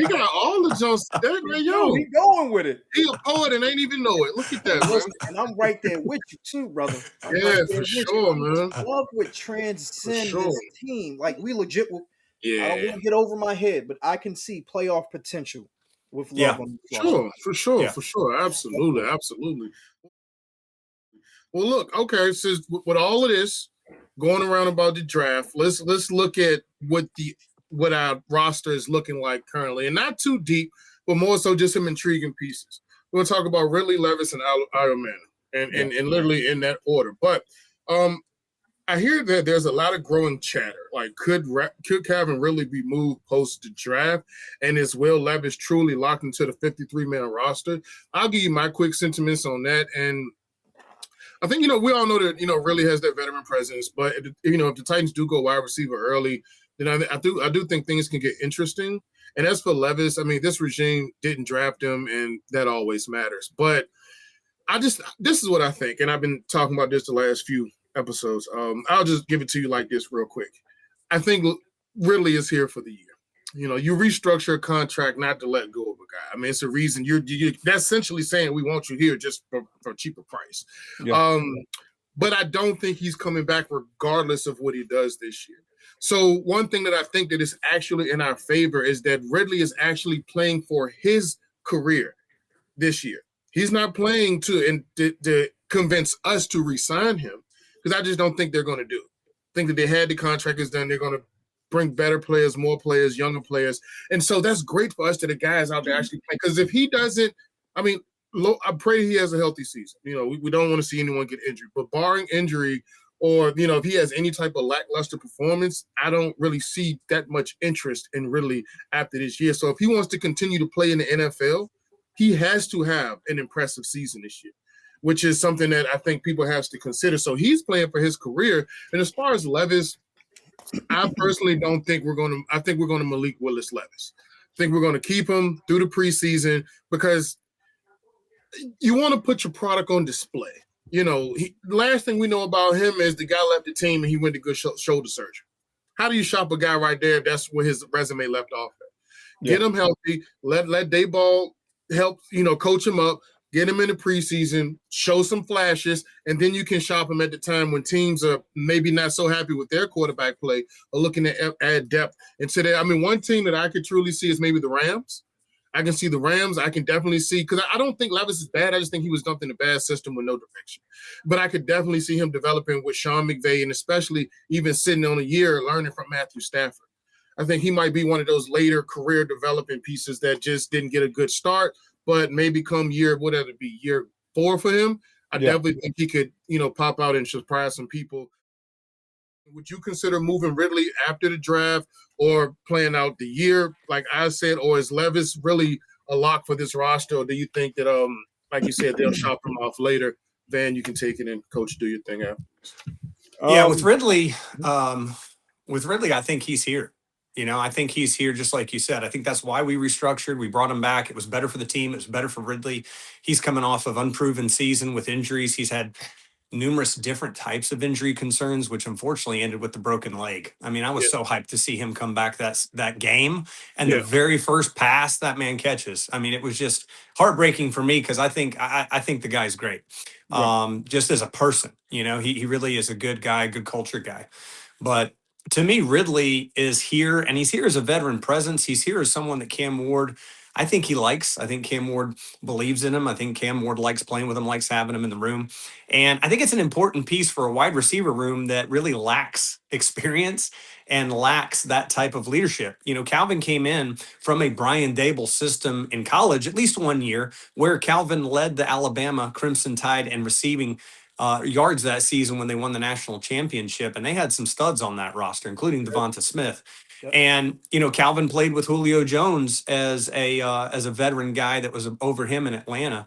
he got all the jumps. Yo, he going with it. He a poet and ain't even know it. Look at that, man. And I'm right there with you too, brother. For sure, man. Love would transcend this team. Like we legit. I don't want to get over my head, but I can see playoff potential with Love on the floor. For sure. Absolutely. Well, look, okay, so with all of this going around about the draft, let's look at what our roster is looking like currently, and not too deep, but more so just some intriguing pieces. We're gonna talk about Ridley, Levis, and Iron Man, and literally in that order. But I hear that there's a lot of growing chatter. Like, could Calvin Ridley be moved post the draft, and is Will Levis truly locked into the 53-man roster? I'll give you my quick sentiments on that, and I think, we all know that, Ridley has that veteran presence, but, if the Titans do go wide receiver early, then I do think things can get interesting. And as for Levis, I mean, this regime didn't draft him, and that always matters. But this is what I think, and I've been talking about this the last few episodes. I'll just give it to you like this real quick. I think Ridley is here for the year. You restructure a contract not to let go of a guy. I mean, it's a reason you're that's essentially saying we want you here just for a cheaper price. Yeah. But I don't think he's coming back regardless of what he does this year. So one thing that I think that is actually in our favor is that Ridley is actually playing for his career this year. He's not playing to convince us to re-sign him, because I just don't think they're going to do it. I think that they had the contract is done. They're going to bring better players, more players, younger players. And so that's great for us that the guys out there actually play. Because if he doesn't, I mean, I pray he has a healthy season. We don't want to see anyone get injured. But barring injury, or, if he has any type of lackluster performance, I don't really see that much interest in Ridley after this year. So if he wants to continue to play in the NFL, he has to have an impressive season this year, which is something that I think people have to consider. So he's playing for his career. And as far as Levis, I personally don't think I think we're going to Malik Willis Levis. I think we're going to keep him through the preseason, because you want to put your product on display. The last thing we know about him is the guy left the team and he went to good shoulder surgery. How do you shop a guy right there? That's where his resume left off at. Get him healthy. Let Dayball help, coach him up, get him in the preseason, show some flashes, and then you can shop him at the time when teams are maybe not so happy with their quarterback play or looking to add depth into that. I mean, one team that I could truly see is maybe the Rams. I can see the Rams. I can definitely see, because I don't think Levis is bad. I just think he was dumped in a bad system with no direction. But I could definitely see him developing with Sean McVay, and especially even sitting on a year learning from Matthew Stafford. I think he might be one of those later career development pieces that just didn't get a good start, but maybe come year 4 for him. I definitely think he could, pop out and surprise some people. Would you consider moving Ridley after the draft or playing out the year, like I said, or is Levis really a lock for this roster? Or do you think that, like you said, they'll shop him off later? Van, you can take it and coach, do your thing after. Yeah, with Ridley, I think he's here. I think he's here just like you said. I think that's why we restructured. We brought him back. It was better for the team. It was better for Ridley. He's coming off of unproven season with injuries. He's had numerous different types of injury concerns, which unfortunately ended with the broken leg. I mean, I was so hyped to see him come back that game. And the very first pass that man catches, I mean, it was just heartbreaking for me, because I think the guy's great. Just as a person, he really is a good guy, good culture guy. But to me, Ridley is here, and he's here as a veteran presence. He's here as someone that Cam Ward, I think he likes. I think Cam Ward believes in him. I think Cam Ward likes playing with him, likes having him in the room. And I think it's an important piece for a wide receiver room that really lacks experience and lacks that type of leadership. Calvin came in from a Brian Dable system in college, at least 1 year, where Calvin led the Alabama Crimson Tide in receiving yards that season when they won the national championship. And they had some studs on that roster, including Devonta Smith. And, Calvin played with Julio Jones as a veteran guy that was over him in Atlanta.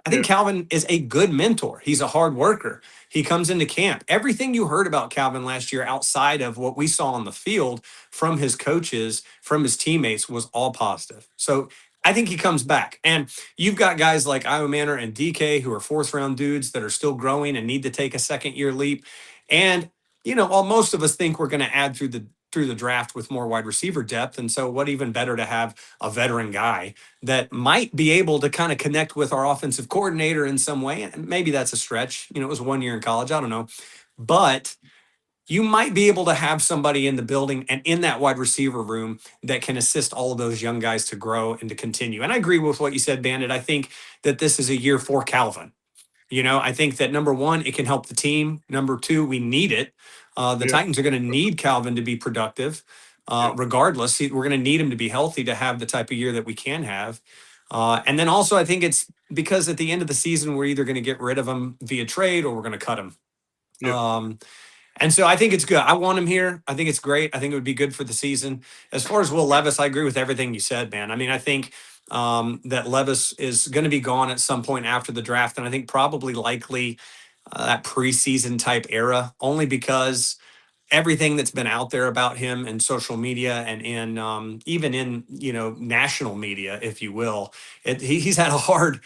I think Calvin is a good mentor. He's a hard worker. He comes into camp. Everything you heard about Calvin last year outside of what we saw on the field from his coaches, from his teammates, was all positive. So I think he comes back. And you've got guys like Iowa Manor and DK who are fourth-round dudes that are still growing and need to take a second-year leap. And, while most of us think we're going to add through the draft with more wide receiver depth. And so what even better to have a veteran guy that might be able to kind of connect with our offensive coordinator in some way. And maybe that's a stretch. It was 1 year in college. I don't know. But you might be able to have somebody in the building and in that wide receiver room that can assist all of those young guys to grow and to continue. And I agree with what you said, Bandit. I think that this is a year for Calvin. I think that number one, it can help the team. Number two, we need it. The Titans are going to need Calvin to be productive. Regardless, we're going to need him to be healthy to have the type of year that we can have. And then also, I think it's because at the end of the season, we're either going to get rid of him via trade or we're going to cut him. And so I think it's good. I want him here. I think it's great. I think it would be good for the season. As far as Will Levis, I agree with everything you said, man. I mean, I think that Levis is going to be gone at some point after the draft. And I think probably likely that preseason type era, only because everything that's been out there about him in social media and in even in national media, if you will, he's had a hard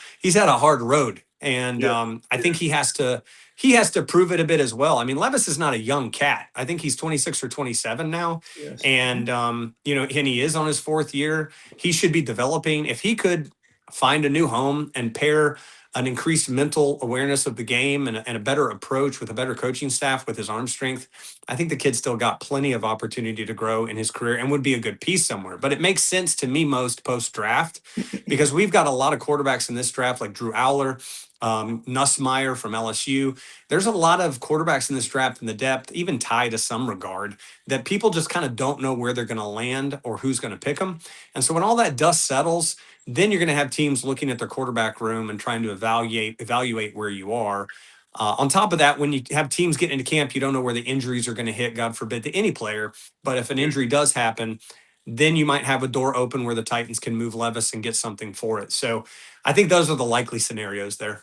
road, and Yeah. I think he has to prove it a bit as well. I mean, Levis is not a young cat. I think he's 26 or 27 now, Yes. and and he is on his fourth year. He should be developing. If he could find a new home and pair an increased mental awareness of the game and a better approach with a better coaching staff with his arm strength, I think the kid still got plenty of opportunity to grow in his career and would be a good piece somewhere. But it makes sense to me most post draft because we've got a lot of quarterbacks in this draft, like Drew Aller, Nussmeier from LSU. There's a lot of quarterbacks in this draft in the depth, even Ty to some regard, that people just kind of don't know where they're going to land or who's going to pick them. And so when all that dust settles, then you're going to have teams looking at their quarterback room and trying to evaluate where you are. On top of that, when you have teams getting into camp, you don't know where the injuries are going to hit, God forbid, to any player. But if an injury does happen, then you might have a door open where the Titans can move Levis and get something for it. So I think those are the likely scenarios there.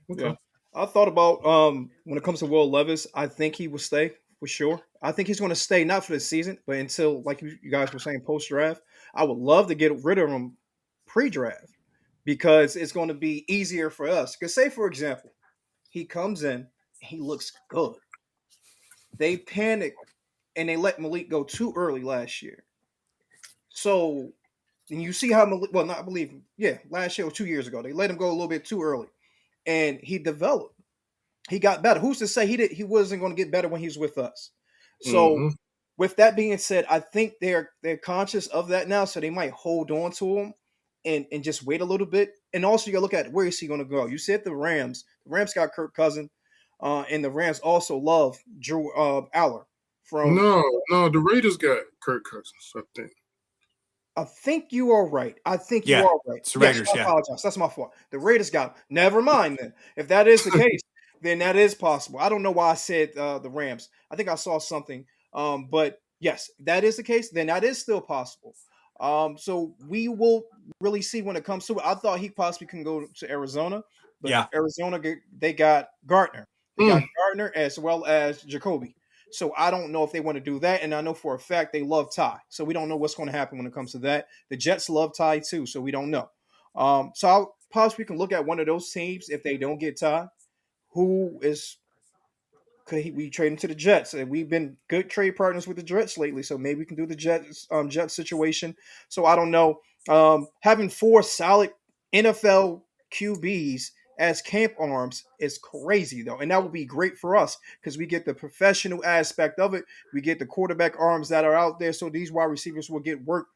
Yeah. Okay. I thought about when it comes to Will Levis, I think he will stay for sure. I think he's going to stay not for the season, but until, like you guys were saying, post draft. I would love to get rid of him pre draft because it's going to be easier for us. Because, say, for example, he comes in, he looks good. They panic and they let Malik go too early last year. So, and you see how Malik, well, not believe, yeah, last year or 2 years ago, they let him go a little bit too early, and he developed. He got better. Who's to say he wasn't going to get better when he was with us? So, Mm-hmm. with that being said, I think they're conscious of that now, so they might hold on to him and just wait a little bit. And also, you got to look at where is he going to go. You said the Rams. The Rams got Kirk Cousins, and the Rams also love Drew Aller from. No, the Raiders got Kirk Cousins, I think. I think you are right. I think you Yeah, are right. it's the Yes, Raiders. I Yeah. apologize. That's my fault. The Raiders got him. Never mind then. If that is the case, then that is possible. I don't know why I said the Rams. I think I saw something. But yes, if that is the case, then that is still possible. So we will really see when it comes to it. I thought he possibly can go to Arizona, but Yeah. Arizona they got Gardner. They got Mm. Gardner as well as Jacoby. So I don't know if they want to do that. And I know for a fact they love Ty. So we don't know what's going to happen when it comes to that. The Jets love Ty too, so we don't know. So I'll possibly can look at one of those teams if they don't get Ty, who is could we trade him to the Jets? And we've been good trade partners with the Jets lately, so maybe we can do the Jets situation. So I don't know. Having four solid NFL QBs as camp arms is crazy though, and that would be great for us because we get the professional aspect of it. We get the quarterback arms that are out there, so these wide receivers will get work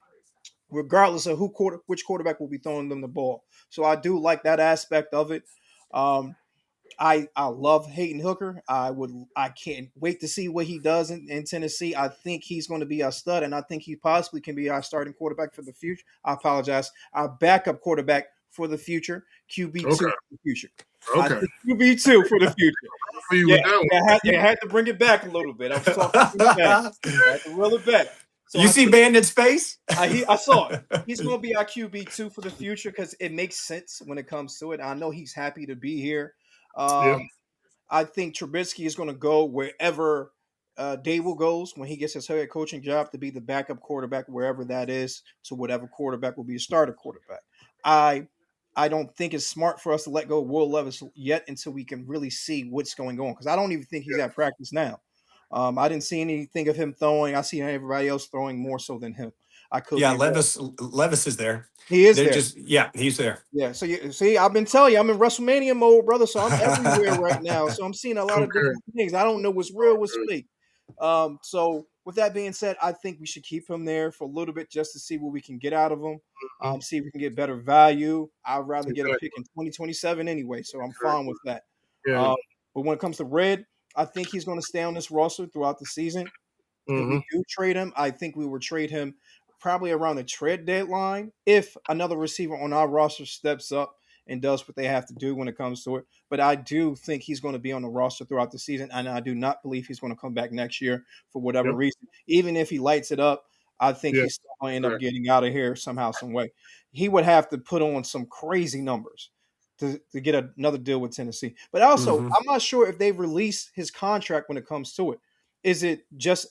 regardless of which quarterback will be throwing them the ball. So I do like that aspect of it. Um, I love Hayden Hooker. I can't wait to see what he does in Tennessee. I think he's going to be a stud, and I think he possibly can be our starting quarterback for the future. I apologize, our backup quarterback for the future, QB2 Okay. for the future. I Okay. think QB2 for the future. For you Yeah, with that one. I had to bring it back a little bit. I was talking too fast. I had to reel it back. So You I see think Bandit's face? I saw it. He's going to be our QB2 for the future because it makes sense when it comes to it. I know he's happy to be here. Yeah. I think Trubisky is going to go wherever Dable goes when he gets his head coaching job to be the backup quarterback, wherever that is, to whatever quarterback will be a starter quarterback. I I don't think it's smart for us to let go of Will Levis yet until we can really see what's going on because I don't even think he's at practice now. I didn't see anything of him throwing. I see everybody else throwing more so than him. I could Yeah, be wrong. Levis is there. He is They're there. just yeah, he's there. Yeah, so you see, I've been telling you, I'm in WrestleMania mode, brother. So I'm everywhere right now. So I'm seeing a lot of Okay. different things. I don't know what's real, what's fake. So with that being said, I think we should keep him there for a little bit just to see what we can get out of him. Mhm. See if we can get better value. I'd rather get a Exactly. pick in 2027 anyway, so I'm fine Exactly. with that. Yeah. Um, but when it comes to Red, I think he's going to stay on this roster throughout the season. If we Hmm. do trade him, I think we would trade him probably around the trade deadline if another receiver on our roster steps up and does what they have to do when it comes to it. But I do think he's going to be on the roster throughout the season, and I do not believe he's going to come back next year for whatever Yep. reason. Even if he lights it up, I think Yeah. he's still going to end up Correct. getting out of here somehow, some way. He would have to put on some crazy numbers to get another deal with Tennessee. But also, Mhm. I'm not sure if they've released his contract when it comes to it. Is it just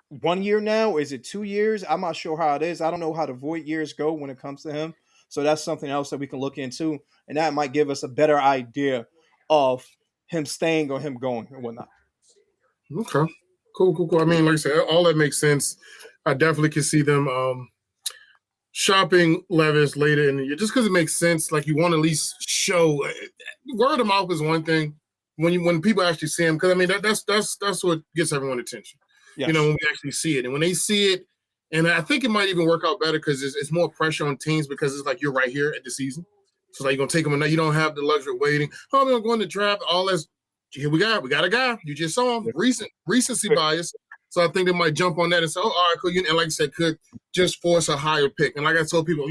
1 year now? Is it 2 years? I'm not sure how it is. I don't know how the void years go when it comes to him. So that's something else that we can look into, and that might give us a better idea of him staying or him going and whatnot. Okay. Cool. I mean, like I said, all that makes sense. I definitely can see them shopping Levis later in the year, just because it makes sense. Like you want to at least show word of mouth is one thing when people actually see him, because I mean that's what gets everyone attention. You know, Yes. when we actually see it, and when they see it, and I think it might even work out better because it's more pressure on teams because it's like you're right here at the season, so like you're gonna take them, and you don't have the luxury of waiting. Oh, we're going to draft all this. Here we got a guy. You just saw him. Recency bias. So I think they might jump on that and say, "Oh, all right, cool." And like I said, could just force a higher pick. And like I told people,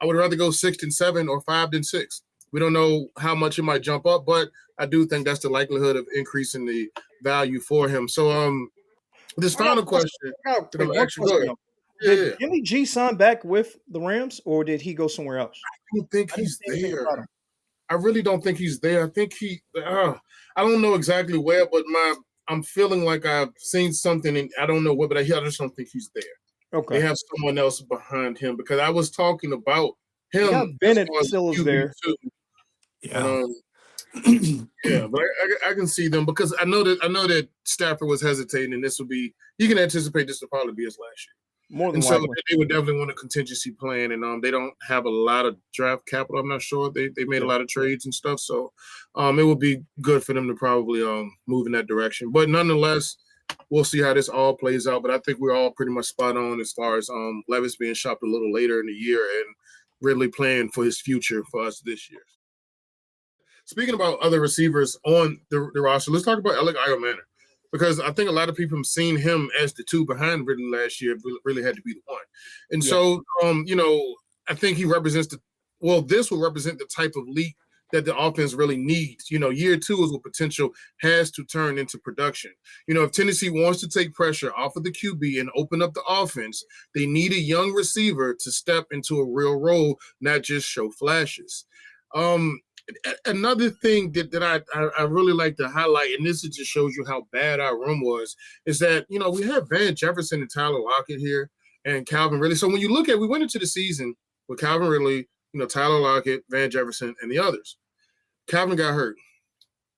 I would rather go 6-7 or 5-6. We don't know how much it might jump up, but I do think that's the likelihood of increasing the value for him. So, this I got, final question I got that I'm one actually question good. though. Did Yeah, Jimmy G sign back with the Rams, or did he go somewhere else? I don't think I didn't he's see anything there. about him. I really don't think he's there. I think I don't know exactly where, but I'm feeling like I've seen something, and I don't know where, but I just don't think he's there. They Okay. have someone else behind him because I was talking about They him got as Bennett far as still is QB there. too. But Yeah. yeah, but I can see them because I know that Stafford was hesitating, and this would be you can anticipate this will probably be his last year. More than And so likely. they would definitely want a contingency plan, and they don't have a lot of draft capital. I'm not sure they made a Yeah. lot of trades and stuff, so it would be good for them to probably move in that direction. But nonetheless, we'll see how this all plays out. But I think we're all pretty much spot on as far as Levis being shopped a little later in the year and Ridley playing for his future for us this year. Speaking about other receivers on the roster, let's talk about Alec Manor because I think a lot of people have seen him as the two behind Ridley last year. Really had to be the one, and Yeah. so I think he represents this will represent the type of leap that the offense really needs. Year two is what potential has to turn into production. If Tennessee wants to take pressure off of the QB and open up the offense, they need a young receiver to step into a real role, not just show flashes. Another thing that I really like to highlight, and this just shows you how bad our room was, is that we have Van Jefferson and Tyler Lockett here and Calvin Ridley. So when you look at, we went into the season with Calvin Ridley, Tyler Lockett, Van Jefferson, and the others. Calvin got hurt.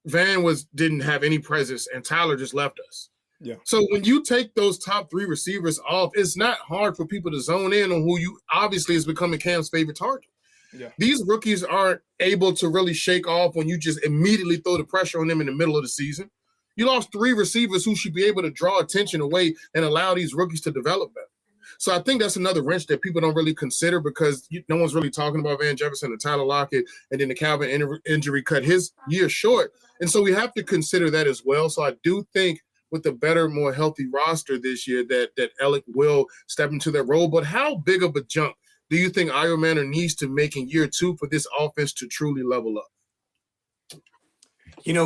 Van didn't have any presence, and Tyler just left us. Yeah. So when you take those top three receivers off, it's not hard for people to zone in on who you obviously is becoming Cam's favorite target. Yeah. These rookies aren't able to really shake off when you just immediately throw the pressure on them in the middle of the season. You lost three receivers who should be able to draw attention away and allow these rookies to develop better. So I think that's another wrench that people don't really consider because no one's really talking about Van Jefferson and Tyler Lockett, and then the Calvin injury cut his year short. And so we have to consider that as well. So I do think with a better, more healthy roster this year that Alec will step into that role. But how big of a jump do you think Iron Manor needs to make in year two for this offense to truly level up?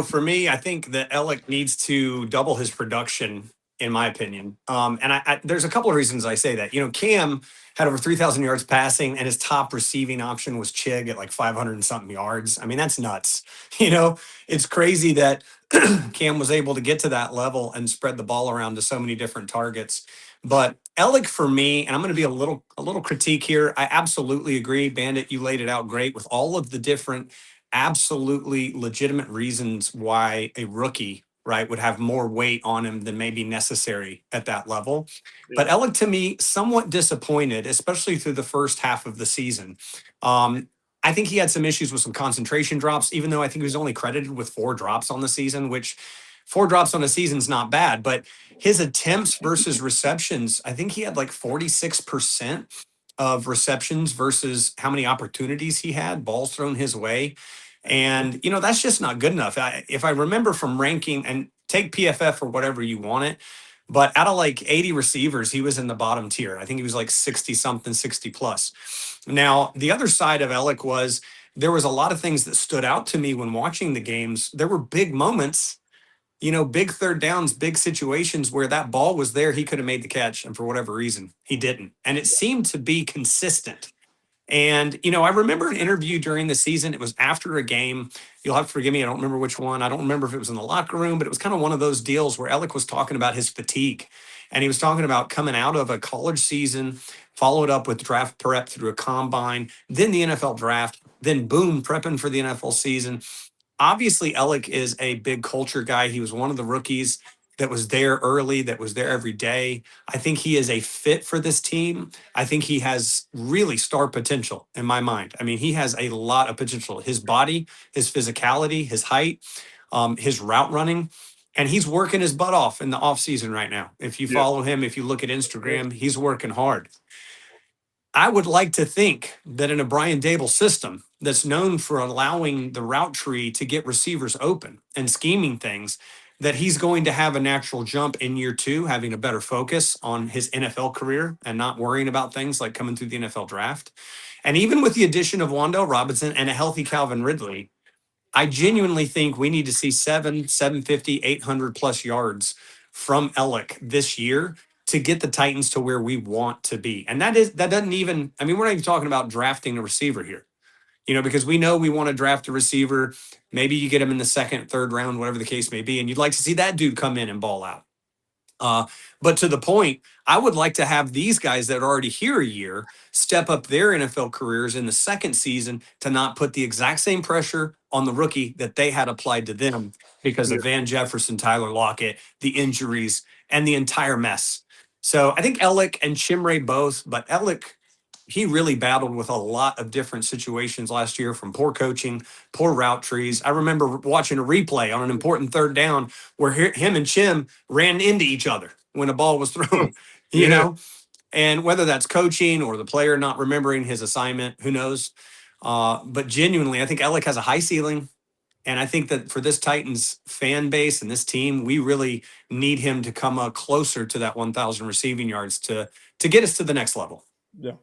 For me, I think that Ellick needs to double his production, in my opinion. And there's a couple of reasons I say that. Cam had over 3,000 yards passing, and his top receiving option was Chig at like 500 and something yards. I mean, that's nuts. It's crazy that Cam was able to get to that level and spread the ball around to so many different targets. But Ellick, for me, and I'm going to be a little critique here. I absolutely agree, Bandit. You laid it out great with all of the different absolutely legitimate reasons why a rookie, right, would have more weight on him than maybe necessary at that level. Yeah. But Ellick, to me, somewhat disappointed, especially through the first half of the season. I think he had some issues with some concentration drops, even though I think he was only credited with 4 drops on the season, which 4 drops on a season is not bad. But his attempts versus receptions, I think he had like 46% of receptions versus how many opportunities he had, balls thrown his way. And, that's just not good enough. If I remember from ranking, and take PFF or whatever you want it, but out of like 80 receivers, he was in the bottom tier. I think he was like 60 something, 60 plus. Now, the other side of Ellick was there was a lot of things that stood out to me when watching the games. There were big moments, big third downs, big situations where that ball was there. He could have made the catch. And for whatever reason, he didn't. And it seemed to be consistent. And, I remember an interview during the season. It was after a game. You'll have to forgive me. I don't remember which one. I don't remember if it was in the locker room, but it was kind of one of those deals where Alec was talking about his fatigue. And he was talking about coming out of a college season, followed up with draft prep through a combine, then the NFL draft, then boom, prepping for the NFL season. Obviously, Alec is a big culture guy. He was one of the rookies that was there early, that was there every day. I think he is a fit for this team. I think he has really star potential in my mind. I mean, he has a lot of potential. His body, his physicality, his height, his route running, and he's working his butt off in the offseason right now. If you follow him, if you look at Instagram, he's working hard. I would like to think that in a Brian Dable system that's known for allowing the route tree to get receivers open and scheming things, that he's going to have a natural jump in year two, having a better focus on his NFL career and not worrying about things like coming through the NFL draft. And even with the addition of Wan'Dale Robinson and a healthy Calvin Ridley, I genuinely think we need to see 750, 800 plus yards from Ellick this year to get the Titans to where we want to be. And that doesn't even, I mean, we're not even talking about drafting a receiver here, because we know we want to draft a receiver. Maybe you get him in the second, third round, whatever the case may be. And you'd like to see that dude come in and ball out. But to the point, I would like to have these guys that are already here a year step up their NFL careers in the second season to not put the exact same pressure on the rookie that they had applied to them because of Van Jefferson, Tyler Lockett, the injuries, and the entire mess. So I think Ellick and Chimray both, but Ellick, he really battled with a lot of different situations last year, from poor coaching, poor route trees. I remember watching a replay on an important third down where him and Chim ran into each other when a ball was thrown, you know? And whether that's coaching or the player not remembering his assignment, who knows? But genuinely, I think Ellick has a high ceiling. And I think that for this Titans fan base and this team, we really need him to come up closer to that 1,000 receiving yards to get us to the next level. Yeah.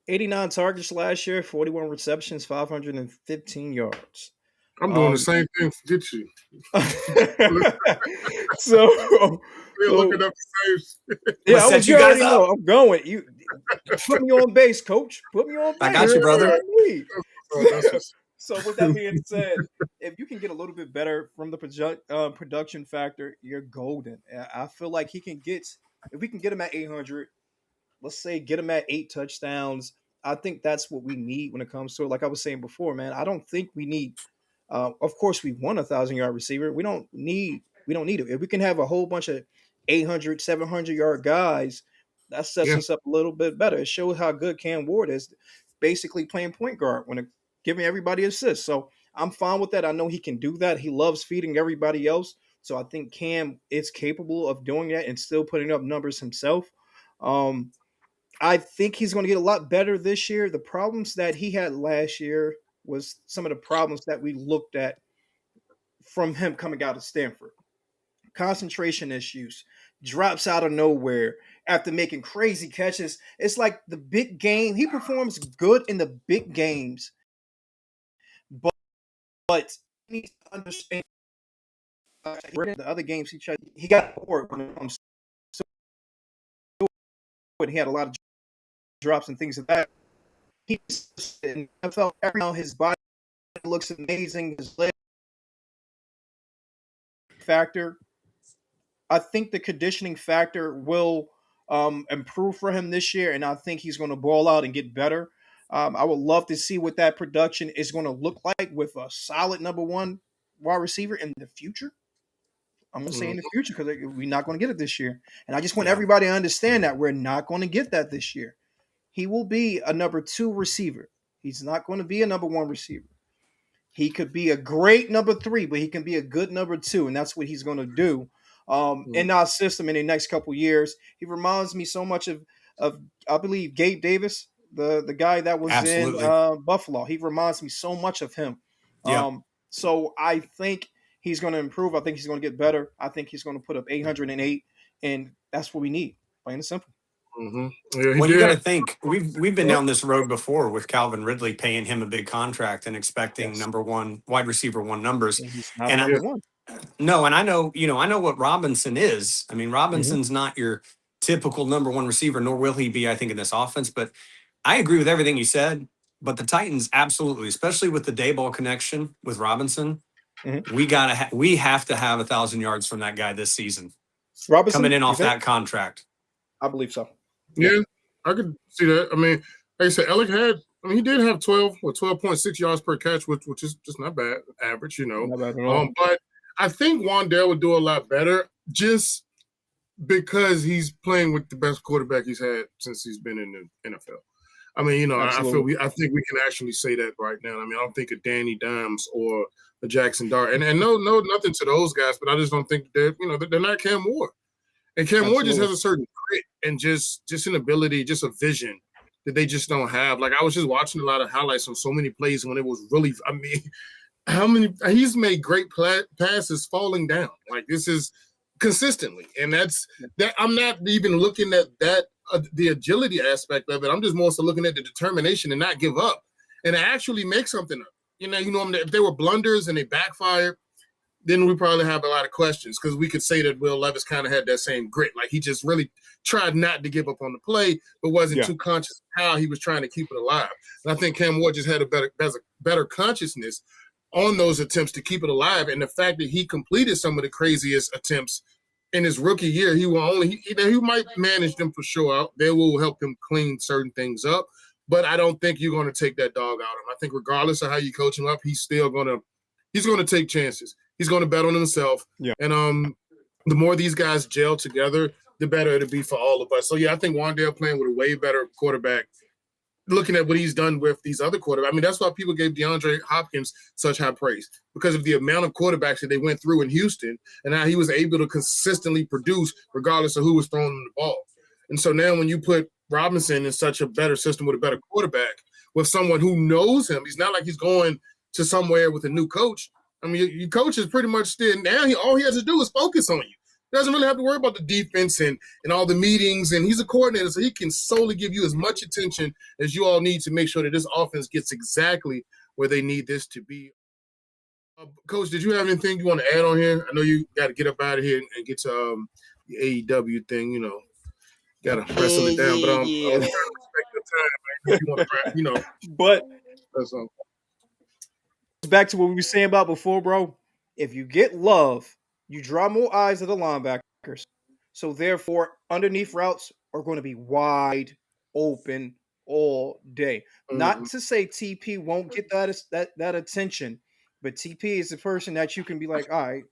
89 targets last year, 41 receptions, 515 yards. I'm doing the same thing. Get you. So we're looking up the same. Yeah, you already know. I'm going. You put me on base, coach. Put me on base. I got you, brother. So with that being said, if you can get a little bit better from the production factor, you're golden. I feel like he can get, if we can get him at 800, let's say get him at 8 touchdowns. I think that's what we need when it comes to it. Like I was saying before, man, I don't think we need. Of course, we want a 1,000-yard receiver. We don't need it. If we can have a whole bunch of 800, 700-yard guys, that sets us up a little bit better. It shows how good Cam Ward is, basically playing point guard when giving everybody assists. So I'm fine with that. I know he can do that. He loves feeding everybody else. So I think Cam is capable of doing that and still putting up numbers himself. I think he's going to get a lot better this year. The problems that he had last year was some of the problems that we looked at from him coming out of Stanford. Concentration issues, drops out of nowhere after making crazy catches. It's like the big game. He performs good in the big games, but he needs to understand the other games he got bored when it comes to it. He had a lot of drops and things like that. I felt every now his body looks amazing. His leg factor, I think the conditioning factor will improve for him this year, and I think he's going to ball out and get better. I would love to see what that production is going to look like with a solid number one wide receiver in the future. I'm going to say in the future because we're not going to get it this year. And I just want everybody to understand that we're not going to get that this year. He will be a number 2 receiver. He's not going to be a number 1 receiver. He could be a great number 3, but he can be a good number 2, and that's what he's going to do in our system in the next couple of years. He reminds me so much of I believe Gabe Davis, the guy that was in Buffalo. He reminds me so much of him. So I think he's going to improve. I think he's going to get better. I think he's going to put up 808, and that's what we need, plain and simple. Well, you got to think we've been down this road before with Calvin Ridley paying him a big contract and expecting number 1 wide receiver 1 numbers. And I know what Robinson is. I mean, Robinson's not your typical number 1 receiver, nor will he be, I think, in this offense. But I agree with everything you said, but the Titans absolutely, especially with the day ball connection with Robinson, Mhm. we have to have 1,000 yards from that guy this season coming Robinson, in you off think? that contract. I believe so. Yeah, I could see that. I mean, like I said, Alec had. I mean, he did have 12.6 yards per catch, which is just not bad, average, Not bad at all. But I think Wandale would do a lot better just because he's playing with the best quarterback he's had since he's been in the NFL. I mean, Absolutely. I think we can actually say that right now. I mean, I don't think a Danny Dimes or a Jackson Dart, and no, nothing to those guys, but I just don't think they're not Cam Ward. And Cam Ward just Absolutely. has a certain grit and just an ability, just a vision that they just don't have. Like I was just watching a lot of highlights on so many plays when it was really. I mean, how many he's made great passes falling down. Like this is consistently, and that's that. I'm not even looking at that the agility aspect of it. I'm just more so looking at the determination and not give up and actually make something up. If they were blunders and they backfired, then we probably have a lot of questions because we could say that Will Levis kind of had that same grit. Like he just really tried not to give up on the play, but wasn't too conscious of how he was trying to keep it alive. And I think Cam Ward just had a better consciousness on those attempts to keep it alive. And the fact that he completed some of the craziest attempts in his rookie year, he might manage them for sure. They will help him clean certain things up. But I don't think you're going to take that dog out of him. I think regardless of how you coach him up, he's going to take chances. He's going to bet on himself. Yeah. And the more these guys gel together, the better it'll be for all of us. So, yeah, I think Wandale playing with a way better quarterback, looking at what he's done with these other quarterbacks. I mean, that's why people gave DeAndre Hopkins such high praise, because of the amount of quarterbacks that they went through in Houston and how he was able to consistently produce regardless of who was throwing him the ball. And so now when you put Robinson in such a better system with a better quarterback, with someone who knows him, he's not like he's going to somewhere with a new coach. I mean, your coach is pretty much still now. All he has to do is focus on you. He doesn't really have to worry about the defense and all the meetings. And he's a coordinator, so he can solely give you as much attention as you all need to make sure that this offense gets exactly where they need this to be. Coach, did you have anything you want to add on here? I know you got to get up out of here and get to the AEW thing. Got to wrestle it down. But I'm trying to respect your time, man. You want to, But that's all. back to what we were saying about before, bro. If you get love, you draw more eyes of the linebackers. So therefore, underneath routes are going to be wide open all day. Mm-hmm. Not to say TP won't get that attention, but TP is the person that you can be like, all right,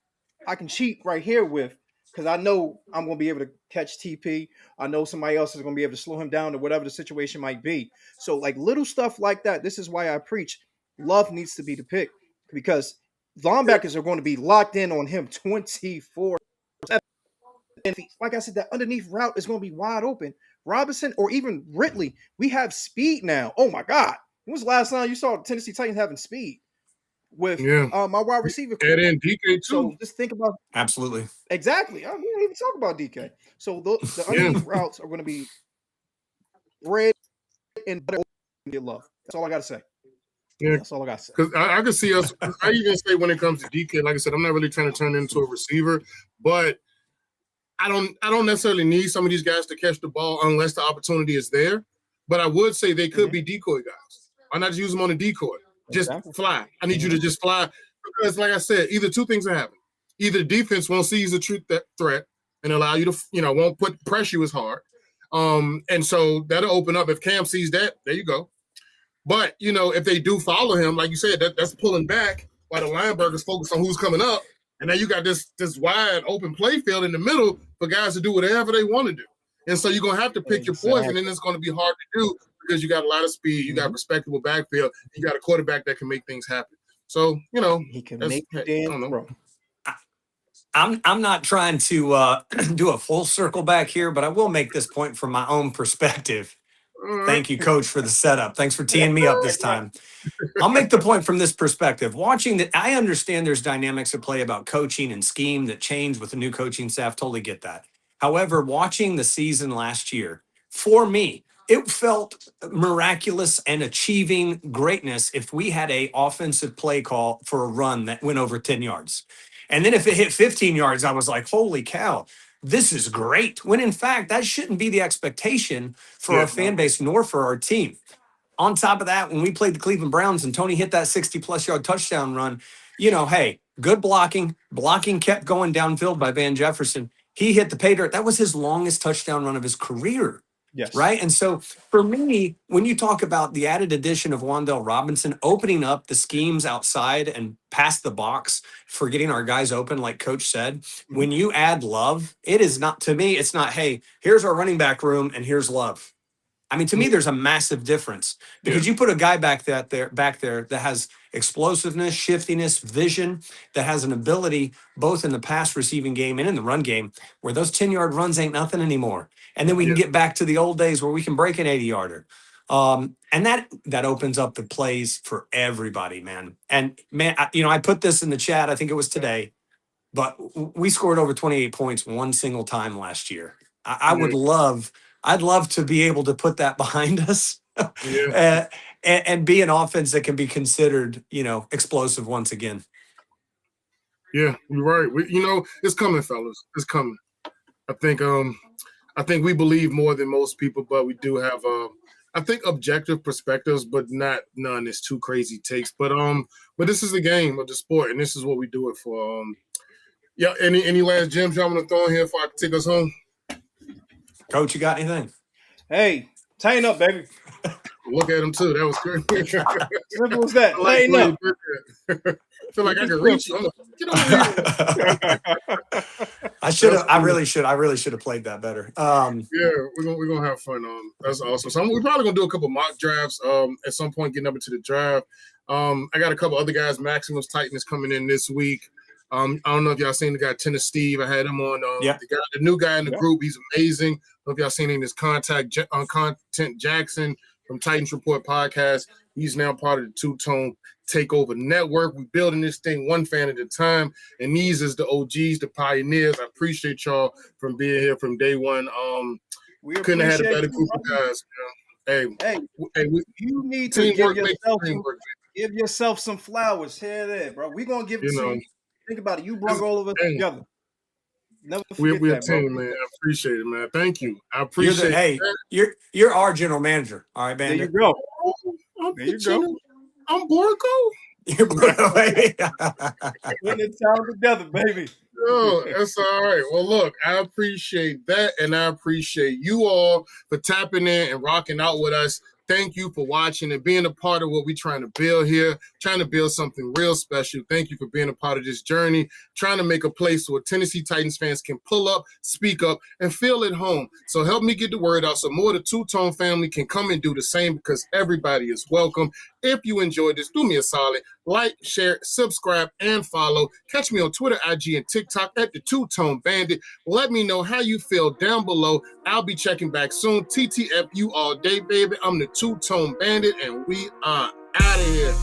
I can cheat right here with, because I know I'm going to be able to catch TP. I know somebody else is going to be able to slow him down or whatever the situation might be. So like little stuff like that. This is why I preach love needs to be the pick, because linebackers are going to be locked in on him 24/7. And like I said, that underneath route is going to be wide open. Robinson or even Ridley, we have speed now. Oh my God. When was the last time you saw Tennessee Titans having speed with my wide receiver? And then DK too. So just think about Absolutely. exactly. We didn't even talk about DK. So the underneath routes are going to be red and get love. That's all I got to say. Yeah, that's all I got to say. Because I can see us. I even say when it comes to DK, like I said, I'm not really trying to turn into a receiver, but I don't necessarily need some of these guys to catch the ball unless the opportunity is there. But I would say they could be decoy guys. Why not just use them on a decoy? Just fly. I need you to just fly, because, like I said, either two things are happening. Either defense won't seize the true threat and allow you to, won't put pressure as hard. And so that'll open up. If Cam sees that, there you go. But, if they do follow him, like you said, that's pulling back while the linebackers focus on who's coming up. And now you got this wide open play field in the middle for guys to do whatever they want to do. And so you're going to have to pick your poison, and it's going to be hard to do because you got a lot of speed, you got a respectable backfield, you got a quarterback that can make things happen. So, he can make damn throw. I'm not trying to do a full circle back here, but I will make this point from my own perspective. Thank you, Coach, for the setup. Thanks for teeing me up this time. I'll make the point from this perspective. Watching that, I understand there's dynamics at play about coaching and scheme that change with the new coaching staff. Totally get that. However, watching the season last year, for me, it felt miraculous and achieving greatness if we had a offensive play call for a run that went over 10 yards. And then if it hit 15 yards, I was like, holy cow. this is great. When in fact, that shouldn't be the expectation for our fan base nor for our team. On top of that, when we played the Cleveland Browns and Tony hit that 60-plus yard touchdown run, hey, good blocking. Blocking kept going downfield by Van Jefferson. He hit the pay dirt. That was his longest touchdown run of his career. Yes. Right. And so for me, when you talk about the added addition of Wan'Dale Robinson opening up the schemes outside and past the box for getting our guys open, like Coach said, when you add Love, it is not, to me, it's not, hey, here's our running back room and here's Love. I mean, to me, there's a massive difference because you put a guy back there that has explosiveness, shiftiness, vision, that has an ability both in the pass receiving game and in the run game where those 10-yard runs ain't nothing anymore. And then we can get back to the old days where we can break an 80-yarder. And that opens up the plays for everybody, man. And man, I put this in the chat. I think it was today, but we scored over 28 points one single time last year. I'd love to be able to put that behind us and be an offense that can be considered, explosive once again. Yeah, you're right. It's coming, fellas. It's coming. I think we believe more than most people, but we do have I think objective perspectives, but not none that's too crazy takes. But this is the game of the sport, and this is what we do it for. Any last gems y'all want to throw in here before I take us home? Coach, you got anything? Hey, tighten up, baby. Look at him too. That was great. Simple as that. Tighten up. I feel like I can reach you. Get over here. I really should have played that better. Yeah, we're gonna have fun. That's awesome. So we're probably gonna do a couple mock drafts. At some point, getting up into the draft. I got a couple other guys. Maximus Titan is coming in this week. I don't know if y'all seen the guy Tennis Steve. I had him on. The new guy in the group. He's amazing. I don't know if y'all seen him. His Content Jackson from Titans Report podcast. He's now part of the Two Tone Takeover Network. We're building this thing one fan at a time, and these is the OGs, the pioneers. I appreciate y'all from being here from day one. We couldn't have had a better group of guys. Hey, you need to give yourself some flowers here, there, bro. We're gonna give it to you. Think about it. You brought all of us together. Never forget we're that, a team, bro. man. I appreciate it, man. Thank you. I appreciate it. You're our general manager. All right, man. There you go. There you go. I'm Borco. You're baby. Putting it down together, baby. Oh, that's all right. Well, look, I appreciate that, and I appreciate you all for tapping in and rocking out with us. Thank you for watching and being a part of what we're trying to build here, trying to build something real special. Thank you for being a part of this journey, trying to make a place where Tennessee Titans fans can pull up, speak up, and feel at home. So help me get the word out so more of the Two-Tone family can come and do the same because everybody is welcome. If you enjoyed this, do me a solid. Like, share, subscribe, and follow. Catch me on Twitter, IG, and TikTok at the Two-Tone Bandit. Let me know how you feel down below. I'll be checking back soon. TTF you all day, baby. I'm the Two-Tone Bandit, and we are out of here.